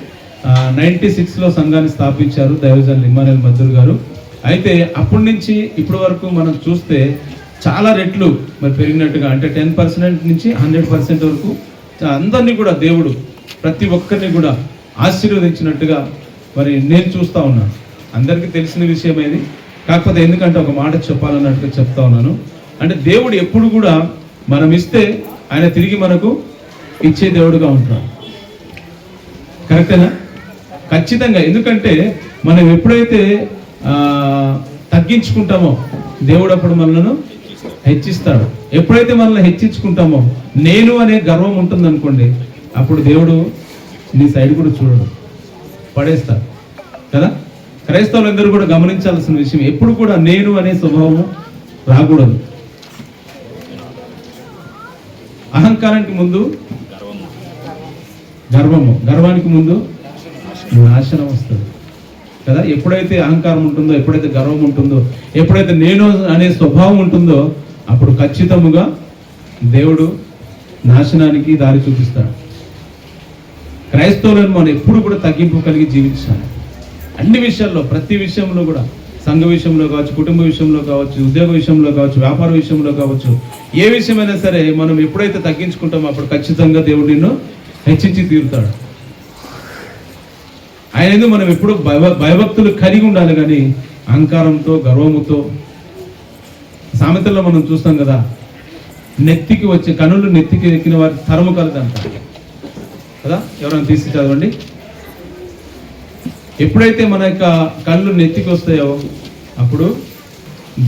F: 96లో సంఘాన్ని స్థాపించారు దైవజనులు ఇమ్మానుయేల్ మద్దూరు గారు. అయితే అప్పటి నుంచి ఇప్పటి వరకు మనం చూస్తే చాలా రెట్లు మరి పెరిగినట్టుగా, అంటే 10% నుంచి 100% వరకు అందరినీ కూడా దేవుడు ప్రతి ఒక్కరిని కూడా ఆశీర్వదించినట్టుగా మరి నేను చూస్తా ఉన్నాను. అందరికీ తెలిసిన విషయం ఇది, కాకపోతే ఎందుకంటే ఒక మాట చెప్పాలన్నట్టుగా చెప్తా ఉన్నాను. అంటే దేవుడు ఎప్పుడు కూడా మనం ఇస్తే ఆయన తిరిగి మనకు ఇచ్చే దేవుడుగా ఉంటాడు. కరెక్టేనా? ఖచ్చితంగా. ఎందుకంటే మనం ఎప్పుడైతే తగ్గించుకుంటామో దేవుడు అప్పుడు మనలను హెచ్చిస్తాడు. ఎప్పుడైతే మనల్ని హెచ్చించుకుంటామో, నేను అనే గర్వం ఉంటుంది అనుకోండి, అప్పుడు దేవుడు నీ సైడ్ కూడా చూడడు, పడేస్తాడు కదా. క్రైస్తవులందరూ కూడా గమనించాల్సిన విషయం, ఎప్పుడు కూడా నేను అనే స్వభావం రాకూడదు. అహంకారానికి ముందు గర్వానికి ముందు నాశనం వస్తుంది కదా. ఎప్పుడైతే అహంకారం ఉంటుందో, ఎప్పుడైతే గర్వం ఉంటుందో, ఎప్పుడైతే నేను అనే స్వభావం ఉంటుందో, అప్పుడు ఖచ్చితంగా దేవుడు నాశనానికి దారి చూపిస్తాడు. క్రైస్తవులను మనం ఎప్పుడు కూడా తగ్గింపు కలిగి జీవించాలి. అన్ని విషయాల్లో, ప్రతి విషయంలో కూడా, సంఘ విషయంలో కావచ్చు, కుటుంబ విషయంలో కావచ్చు, ఉద్యోగ విషయంలో కావచ్చు, వ్యాపార విషయంలో కావచ్చు, ఏ విషయమైనా సరే మనం ఎప్పుడైతే తగ్గించుకుంటామో అప్పుడు ఖచ్చితంగా దేవుడు నిన్ను హెచ్చించి తీరుతాడు. ఆయన మనం ఎప్పుడు భయభక్తులు కలిగి ఉండాలి, కానీ అహంకారంతో, గర్వముతో సామెతల్లో మనం చూస్తాం కదా, నెత్తికి వచ్చే కనులు నెత్తికి ఎక్కిన వారి తరము కలదంట కదా. ఎవరైనా తీసి చదవండి. ఎప్పుడైతే మన యొక్క కళ్ళు నెత్తికి వస్తాయో అప్పుడు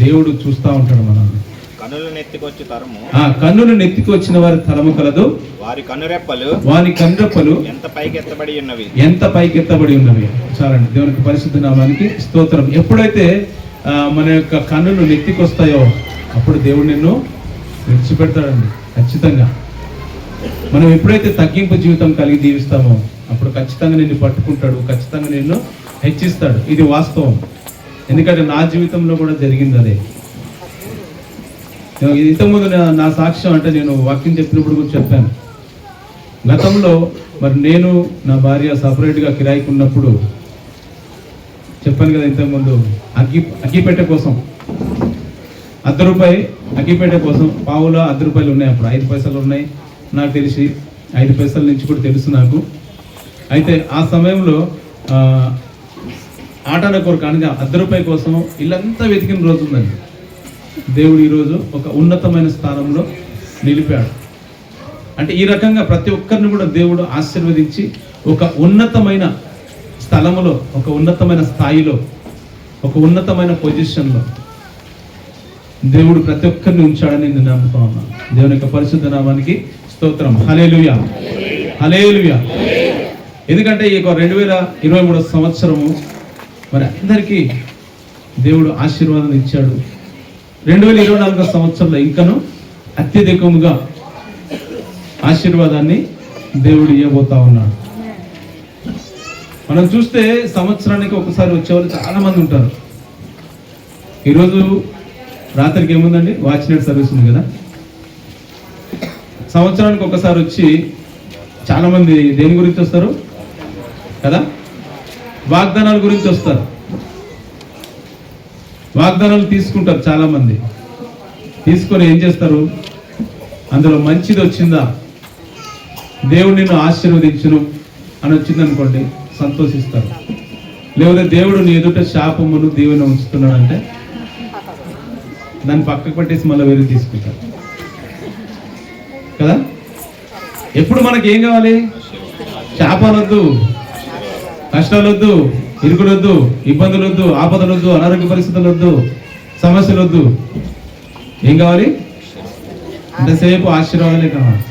F: దేవుడు చూస్తూ ఉంటాడు మనల్ని.
B: కన్నుల నెత్తికొచ్చి తరము,
F: కన్నులు నెత్తికి వచ్చిన వారి తరము కలదు,
B: వారి కన్నురెప్పలు ఎంత పైకెత్తబడి ఉన్నవి. చాలండి. దేవునికి పరిశుద్ధ నామానికి స్తోత్రం. ఎప్పుడైతే మన యొక్క కన్నులు నెత్తికి వస్తాయో అప్పుడు దేవుడు నిన్ను విడిచిపెడతాడండి ఖచ్చితంగా. మనం ఎప్పుడైతే తగ్గింపు జీవితం కలిగి జీవిస్తామో అప్పుడు ఖచ్చితంగా నిన్ను పట్టుకుంటాడు, ఖచ్చితంగా నిన్ను హెచ్చిస్తాడు. ఇది వాస్తవం. ఎందుకంటే నా జీవితంలో కూడా జరిగింది అదే. ఇంతకుముందు నా సాక్ష్యం అంటే నేను వాక్యం చెప్పినప్పుడు కూడా చెప్పాను. గతంలో మరి నేను నా భార్య సపరేట్గా కిరాయికి ఉన్నప్పుడు చెప్పాను కదా ఇంతకుముందు, అగ్గిపెట్టె కోసం ₹1 అగ్గిపెట్టె కోసం పావుల ₹10 ఉన్నాయి. అప్పుడు 5 పైసలు ఉన్నాయి నాకు తెలిసి, 5 పైసల నుంచి కూడా తెలుసు నాకు. అయితే ఆ సమయంలో ఆటాన కొరకు అనగా ₹10 కోసం ఇల్లంతా వెతికిన రోజు ఉందండి. దేవుడు ఈరోజు ఒక ఉన్నతమైన స్థానంలో నిలిపాడు. అంటే ఈ రకంగా ప్రతి ఒక్కరిని కూడా దేవుడు ఆశీర్వదించి ఒక ఉన్నతమైన స్థలములో, ఒక ఉన్నతమైన స్థాయిలో, ఒక ఉన్నతమైన పొజిషన్లో దేవుడు ప్రతి ఒక్కరిని ఉంచాడని నేను నమ్ముతా ఉన్నాను. దేవుని యొక్క పరిశుద్ధ నామానికి స్తోత్రం. హల్లెలూయా, హల్లెలూయా. ఎందుకంటే ఈ 2023 సంవత్సరము మరి అందరికీ దేవుడు ఆశీర్వాదం ఇచ్చాడు. 2024 సంవత్సరంలో ఇంకను అత్యధికముగా ఆశీర్వాదాన్ని దేవుడు ఇవ్వబోతా ఉన్నాడు. మనం చూస్తే సంవత్సరానికి ఒకసారి వచ్చేవాళ్ళు చాలా మంది ఉంటారు. ఈరోజు రాత్రికి ఏముందండి, వాచ్ నైట్ సర్వీస్ ఉంది కదా. సంవత్సరానికి ఒకసారి వచ్చి చాలా మంది దేని గురించి వస్తారు కదా, వాగ్దానాల గురించి వస్తారు. వాగ్దానాలు తీసుకుంటారు చాలా మంది. తీసుకొని ఏం చేస్తారు, అందులో మంచిది వచ్చిందా, దేవుడు నిన్ను ఆశీర్వదించును అని వచ్చింది అనుకోండి, సంతోషిస్తారు. లేకపోతే దేవుడు నీ ఎదుట శాపమును దీవెన ఉంచుతున్నాడు అంటే దాన్ని పక్కకు పెట్టేసి మళ్ళీ వేరే తీసుకుంటారు కదా. ఎప్పుడు మనకి ఏం కావాలి, శాపాలొద్దు, కష్టాలొద్దు, ఇరుకులొద్దు, ఇబ్బందులొద్దు, ఆపదలొద్దు, అనారోగ్య పరిస్థితులొద్దు, సమస్యలొద్దు. ఏం కావాలి, ఎంతసేపు ఆశీర్వాదాలే కావాలి.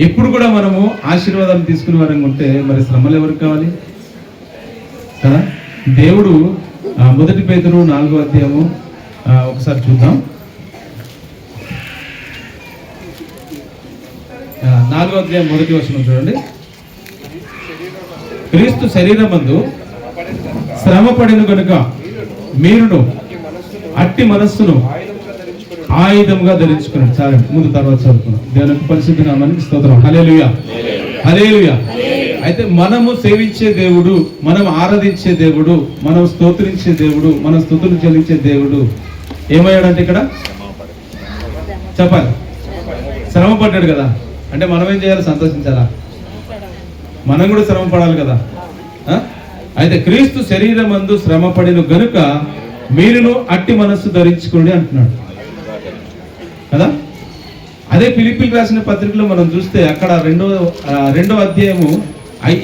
B: ఎప్పుడు కూడా మనము ఆశీర్వాదాలు తీసుకునే వారంగా ఉంటే మరి శ్రమలు ఎవరికి కావాలి కదా. దేవుడు 1 పేతురు 4వ అధ్యాయము ఒకసారి చూద్దాం. 4వ అధ్యాయం 1వ వచనం చూడండి. క్రీస్తు శరీరమందు శ్రమ పడిన కనుక మీరును అట్టి మనస్సును ఆయుధంగా ధరించుకున్నాడు. చాలా ముందు తర్వాత చదువుకున్నాం. దేవునికి పరిశుద్ధ నామానికి స్తోత్రం. హల్లెలూయా, హల్లెలూయా. అయితే మనము సేవించే దేవుడు, మనం ఆరాధించే దేవుడు, మనం స్తోత్రించే దేవుడు, మనం స్తుతులు చెల్లించే దేవుడు ఏమయ్యాడంటే ఇక్కడ చెప్పాలి, శ్రమ పడ్డాడు కదా. అంటే మనం ఏం చేయాలి, సంతోషించాలా, మనం కూడా శ్రమ పడాలి కదా. అయితే క్రీస్తు శరీరమందు శ్రమ పడిన గనుక మీరును అట్టి మనస్సు ధరించుకోండి అంటున్నాడు కదా. అదే ఫిలిప్పీయులకు రాసిన పత్రికలో మనం చూస్తే అక్కడ రెండో అధ్యాయము,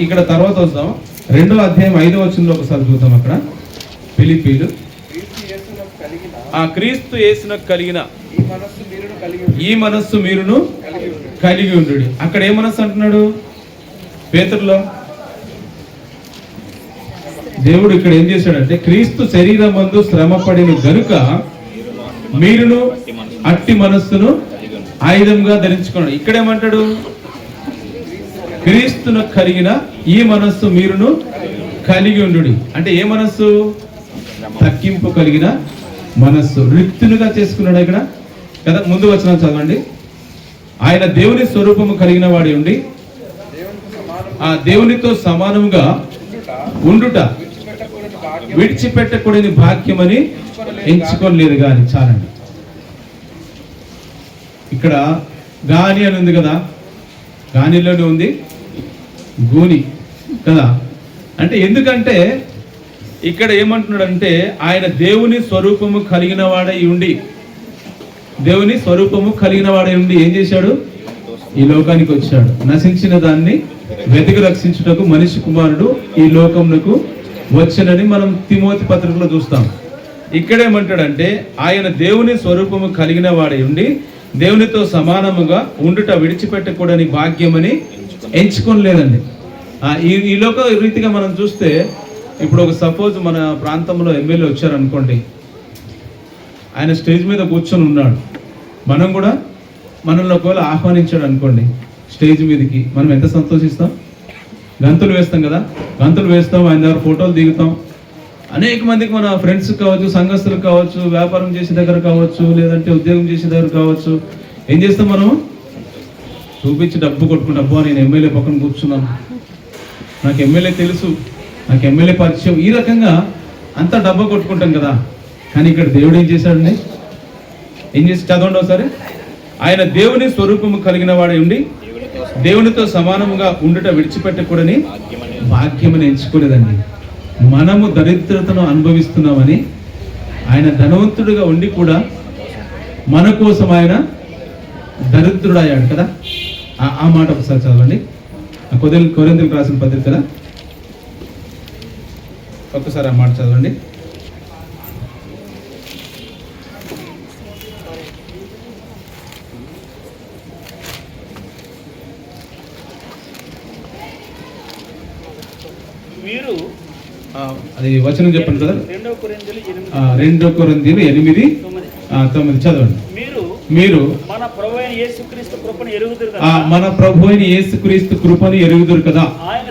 B: ఇక్కడ తర్వాత వద్దాం, 2వ అధ్యాయం 5వ వచనంలో ఒకసారి చూద్దాం. అక్కడ ఫిలిప్పీయులు క్రీస్తు యేసునకు కలిగిన ఈ మనస్సు మీరును కలిగి ఉండు. అక్కడ ఏ మనస్సు అంటున్నాడు పేతురులో? దేవుడు ఇక్కడ ఏం చేశాడంటే క్రీస్తు శరీరమందు శ్రమ పడిన గనుక మీరును అట్టి మనస్సును ఆయుధంగా ధరించుకోండి. ఇక్కడేమంటాడు, క్రీస్తును కలిగిన ఈ మనస్సు మీరును కలిగి ఉండు. అంటే ఏ మనస్సు, తగ్గింపు కలిగిన మనస్సు, రిక్తులుగా చేసుకున్నాడు ఇక్కడ కదా. ముందు వచనం చదవండి. ఆయన దేవుని స్వరూపము కలిగిన వాడి ఉండి ఆ దేవునితో సమానముగా ఉండుట విడిచిపెట్టకూడని భాగ్యమని ఎంచుకోలేదు కానీ. చాలండి. ఇక్కడ గాని అని ఉంది కదా, గానిలోనే ఉంది గూని కదా. అంటే ఎందుకంటే
F: ఇక్కడ ఏమంటున్నాడంటే ఆయన దేవుని స్వరూపము కలిగిన వాడై ఉండి, దేవుని స్వరూపము కలిగిన వాడై ఉండి ఏం చేశాడు? ఈ లోకానికి వచ్చాడు. నశించిన దాన్ని వెతికి రక్షించుటకు మనిషి కుమారుడు ఈ లోకమునకు వచ్చనని మనం తిమోతి పత్రికలో చూస్తాం. ఇక్కడేమంటాడంటే ఆయన దేవుని స్వరూపము కలిగిన వాడై ఉండి దేవునితో సమానముగా ఉండుట విడిచిపెట్టకూడని భాగ్యమని ఎంచుకోలేదండి. ఈ లోక రీతిగా మనం చూస్తే ఇప్పుడు ఒక సపోజ్ మన ప్రాంతంలో ఎమ్మెల్యే వచ్చారనుకోండి, ఆయన స్టేజ్ మీద కూర్చొని ఉన్నాడు, మనం కూడా మనల్ని ఒకవేళ ఆహ్వానించాడు అనుకోండి స్టేజ్ మీదకి, మనం ఎంత సంతోషిస్తాం? గంతులు వేస్తాం కదా, గంతులు వేస్తాం, ఆయన దగ్గర ఫోటోలు దిగుతాం. అనేక మందికి మన ఫ్రెండ్స్ కావచ్చు, సంఘస్థులు కావచ్చు, వ్యాపారం చేసే దగ్గర కావచ్చు, లేదంటే ఉద్యోగం చేసే దగ్గర కావచ్చు, ఏం చేస్తాం మనం? చూపించి డబ్బు కొట్టుకుంటాం, అబ్బా నేను ఎమ్మెల్యే పక్కన కూర్చున్నాను, నాకు ఎమ్మెల్యే తెలుసు, నాకు ఎమ్మెల్యే పరిచయం, ఈ రకంగా అంతా డబ్బా కొట్టుకుంటాం కదా. కానీ ఇక్కడ దేవుడు ఏం చేశాడండి? ఏం చేసి చదవండి ఒకసారి. ఆయన దేవుని స్వరూపము కలిగిన వాడై ఉండి దేవునితో సమానముగా ఉండుట విడిచిపెట్టకూడని భాగ్యమని ఎంచుకోలేదండి. మనము దరిద్రతను అనుభవిస్తున్నామని ఆయన ధనవంతుడిగా ఉండి కూడా మన కోసం ఆయన దరిద్రుడయ్యాడు కదా. ఆ మాట ఒకసారి చదవండి. కొరింథీయులకు రాసిన పత్రిక కదా, ఒక్కసారి ఆ మాట చదవండి.
E: మీరు
F: అది వచనం చెప్పండి కదా,
E: 2 కొరింథీయులు
F: 8:9 చదవండి. మీరు
E: మన ప్రభువైన యేసుక్రీస్తు కృపను ఎరుగుదురు కదా,
F: మన ప్రభువైన యేసుక్రీస్తు కృపను ఎరుగుదురు కదా,
E: ఆయన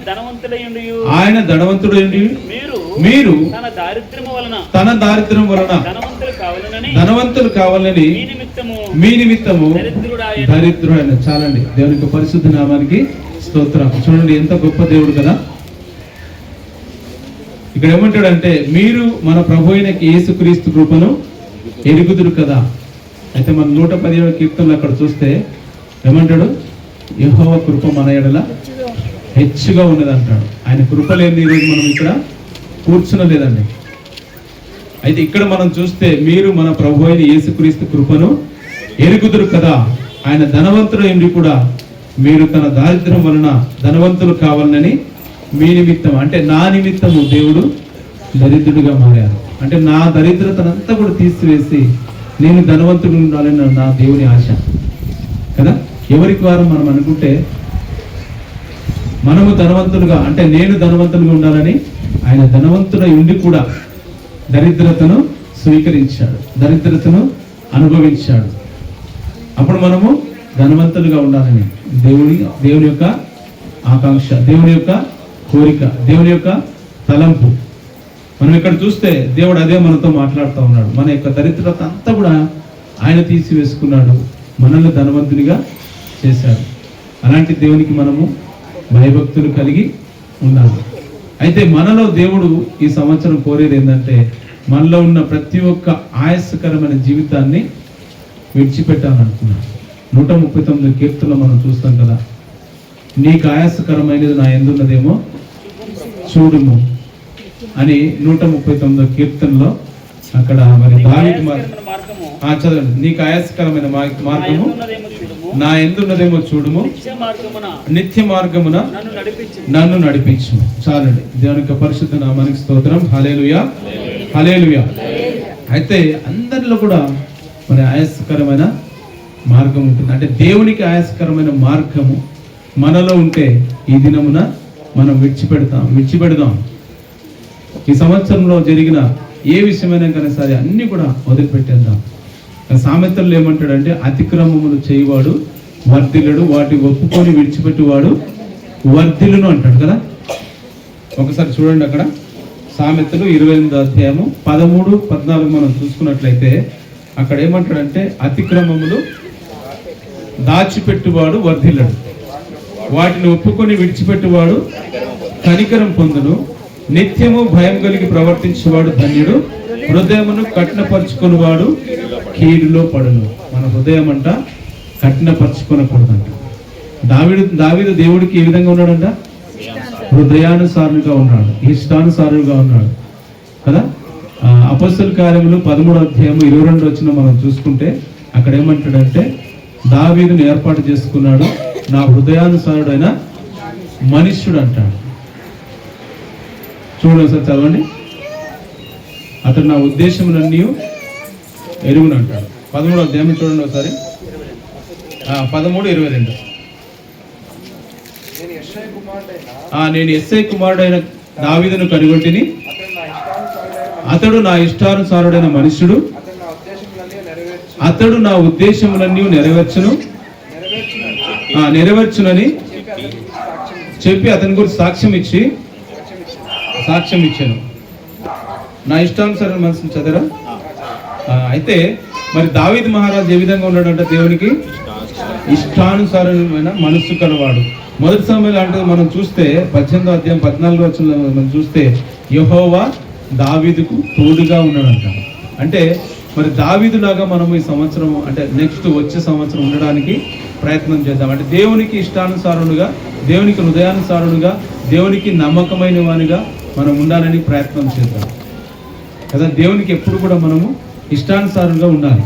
F: ధనవంతుడై మీరు తన దారిద్ర్యం వలన ధనవంతులు కావాలని మీ నిమిత్తము దరిద్రుడైన. చాలండి, దేవునికి పరిశుద్ధ నామానికి స్తోత్రం. చూడండి ఎంత గొప్ప దేవుడు కదా. ఇక్కడ ఏమంటాడంటే మీరు మన ప్రభు అయిన యేసుక్రీస్తు కృపను ఎరుగుదురు కదా. అయితే మన 117వ కీర్తనలో అక్కడ చూస్తే ఏమంటాడు? యెహోవా కృప మన ఎడల హెచ్చుగా ఉన్నది అంటాడు. ఆయన కృప లేని ఈరోజు మనం ఇక్కడ కూర్చునలేదండి. అయితే ఇక్కడ మనం చూస్తే మీరు మన ప్రభు అయిన యేసుక్రీస్తు కృపను ఎరుగుదురు కదా, ఆయన ధనవంతుడైంది కూడా మీరు తన దారిద్ర్యం వలన ధనవంతులు కావాలని మీ నిమిత్తం, అంటే నా నిమిత్తము దేవుడు దరిద్రుడిగా మారారు. అంటే నా దరిద్రతనంతా కూడా తీసివేసి నేను ధనవంతుడు ఉండాలని నా దేవుని ఆశ కదా. ఎవరికి వారం మనం అనుకుంటే మనము ధనవంతులుగా, అంటే నేను ధనవంతులుగా ఉండాలని ఆయన ధనవంతుడై ఉండి కూడా దరిద్రతను స్వీకరించాడు, దరిద్రతను అనుభవించాడు. అప్పుడు మనము ధనవంతులుగా ఉండాలని దేవుని యొక్క ఆకాంక్ష, దేవుని యొక్క కోరిక, దేవుని యొక్క తలంపు. మనం ఇక్కడ చూస్తే దేవుడు అదే మనతో మాట్లాడుతూ ఉన్నాడు. మన యొక్క దరిద్రత అంతా కూడా ఆయన తీసివేసుకున్నాడు, మనల్ని ధనవంతునిగా చేశాడు. అలాంటి దేవునికి మనము భయభక్తులు కలిగి ఉండాలి. అయితే మనలో దేవుడు ఈ సంవత్సరం కోరేది ఏంటంటే మనలో ఉన్న ప్రతి ఒక్క ఆయాసకరమైన జీవితాన్ని విడిచిపెట్టాలనుకున్నాడు. 139 కీర్తనలో మనం చూస్తాం కదా, నీకు ఆయాసకరమైనది నా ఎందున్నదేమో చూడుము అని 139 కీర్తనలో అక్కడ మరి దావీదు చదవండి. నీకు ఆయాసకరమైన మార్గము నా ఎందున్నదేమో చూడుము, నిత్య మార్గమున నన్ను నడిపించు. చాలండి, దేవుని యొక్క పరిశుద్ధ నామానికి స్తోత్రం. హల్లెలూయా, హల్లెలూయా. అయితే అందరిలో కూడా మరి ఆయాసకరమైన మార్గం ఉంటుంది. అంటే దేవునికి ఆయాసకరమైన మార్గము మనలో ఉంటే ఈ దినమున మనం విడిచిపెడదాం. ఈ సంవత్సరంలో జరిగిన ఏ విషయమైనా కానీ సరే అన్ని కూడా వదిలిపెట్టేద్దాం. సామెతల్లో ఏమంటాడంటే అతిక్రమములు చేయవాడు వర్ధిల్లుడు, వాటి ఒప్పుకొని విడిచిపెట్టువాడు వర్ధిల్లును అంటాడు కదా. ఒకసారి చూడండి, అక్కడ సామెతలు 28వ అధ్యాయము 13, 14 మనం చూసుకున్నట్లయితే అక్కడ ఏమంటాడంటే అతిక్రమములు దాచిపెట్టువాడు వర్ధిల్లుడు, వాటిని ఒప్పుకొని విడిచిపెట్టువాడు కనికరం పొందును, నిత్యము భయం కలిగి ప్రవర్తించేవాడు ధన్యుడు, హృదయమును కఠినపరుచుకునేవాడు కీడులో పడును. మన హృదయం అంట కఠినపరుచుకోనకూడదంట. దావీదు దేవుడికి ఏ విధంగా ఉన్నాడంట? హృదయానుసారుగా ఉన్నాడు, ఇష్టానుసారుగా ఉన్నాడు.
B: కదా. అపొస్తలుల కార్యములు 13వ అధ్యాయము 22 వచనం మనం చూసుకుంటే అక్కడ ఏమంటాడంటే, దావీదును ఏర్పాటు చేసుకున్నాడు నా హృదయానుసారుడైన మనుష్యుడు అంటాడు. చూడండి ఒకసారి చదవండి. అతడు నా ఉద్దేశములన్నీ ఎరుగును అంటాడు. 13వ అధ్యాయం చూడండి ఒకసారి. 13:22. నేను ఎస్ఐ కుమారుడైన దావీదును కనుగొంటిని, అతడు నా ఇష్టానుసారుడైన మనుష్యుడు, అతడు నా ఉద్దేశములన్నీ నెరవేర్చునని చెప్పి అతని గురించి సాక్ష్యం ఇచ్చాను. నా ఇష్టానుసారమైన మనసుని చదరా. అయితే మరి దావీదు మహారాజు ఏ విధంగా ఉన్నాడంటే దేవునికి ఇష్టానుసారమైన మనస్సు కలవాడు. మొదటి సమయంలో అంటే మనం చూస్తే 18వ అధ్యాయం 14వ వచనంలో మనం చూస్తే యెహోవా దావీదుకు తోడుగా ఉన్నాడంట. అంటే మరి దావీదులాగా మనం ఈ సంవత్సరం అంటే నెక్స్ట్ వచ్చే సంవత్సరం ఉండడానికి ప్రయత్నం చేద్దాం. అంటే దేవునికి ఇష్టానుసారుడుగా, దేవునికి హృదయానుసారుడుగా, దేవునికి నమ్మకమైన వానిగా మనం ఉండాలని ప్రయత్నం చేద్దాం కదా. దేవునికి ఎప్పుడు కూడా మనము ఇష్టానుసారంగా ఉండాలి.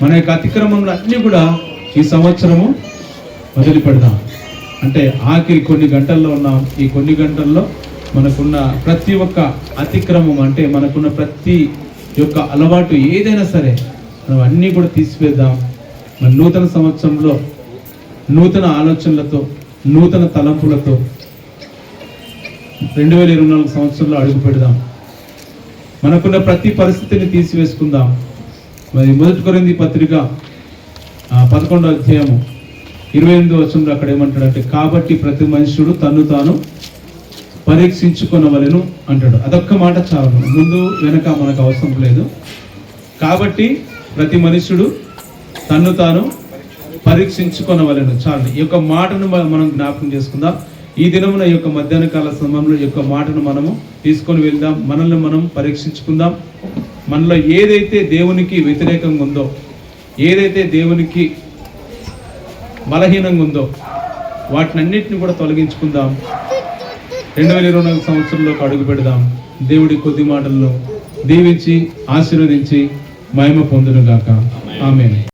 B: మన యొక్క అతిక్రమంలో అన్నీ కూడా ఈ సంవత్సరము వదిలిపెడదాం. అంటే ఆఖరి కొన్ని గంటల్లో ఉన్నాం. ఈ కొన్ని గంటల్లో మనకున్న ప్రతి ఒక్క అతిక్రమం అంటే మనకున్న ప్రతి యొక్క అలవాటు ఏదైనా సరే మనం అన్నీ కూడా తీసివేద్దాం. మన నూతన సంవత్సరంలో నూతన ఆలోచనలతో, నూతన తలంపులతో 2024 సంవత్సరంలో అడుగు పెడదాం. మనకున్న ప్రతి పరిస్థితిని తీసివేసుకుందాం. మరి 1 కొరింథీ పత్రిక 11వ అధ్యాయము 28వ వచనంలో అక్కడ ఏమంటాడంటే, కాబట్టి ప్రతి మనుషుడు తన్ను తాను పరీక్షించుకొనవలెను అంటాడు. అదొక్క మాట చాలు, ముందు వెనక మనకు అవసరం లేదు. కాబట్టి ప్రతి మనుషుడు తన్ను తాను పరీక్షించుకొనవలెను చాలు. ఈ యొక్క మాటను మనం జ్ఞాపకం చేసుకుందాం. ఈ దినమున ఈ యొక్క మధ్యాహ్న కాల సమయంలో ఈ యొక్క మాటను మనము తీసుకొని వెళ్దాం. మనల్ని మనం పరీక్షించుకుందాం. మనలో ఏదైతే దేవునికి వ్యతిరేకంగా ఉందో, ఏదైతే దేవునికి బలహీనంగా ఉందో వాటిని అన్నిటిని కూడా తొలగించుకుందాం. 2024 సంవత్సరంలోకి అడుగు పెడదాం. దేవుడి కొద్ది మాటలను దీవించి ఆశీర్వదించి మహిమ పొందును గాక. ఆమేన్.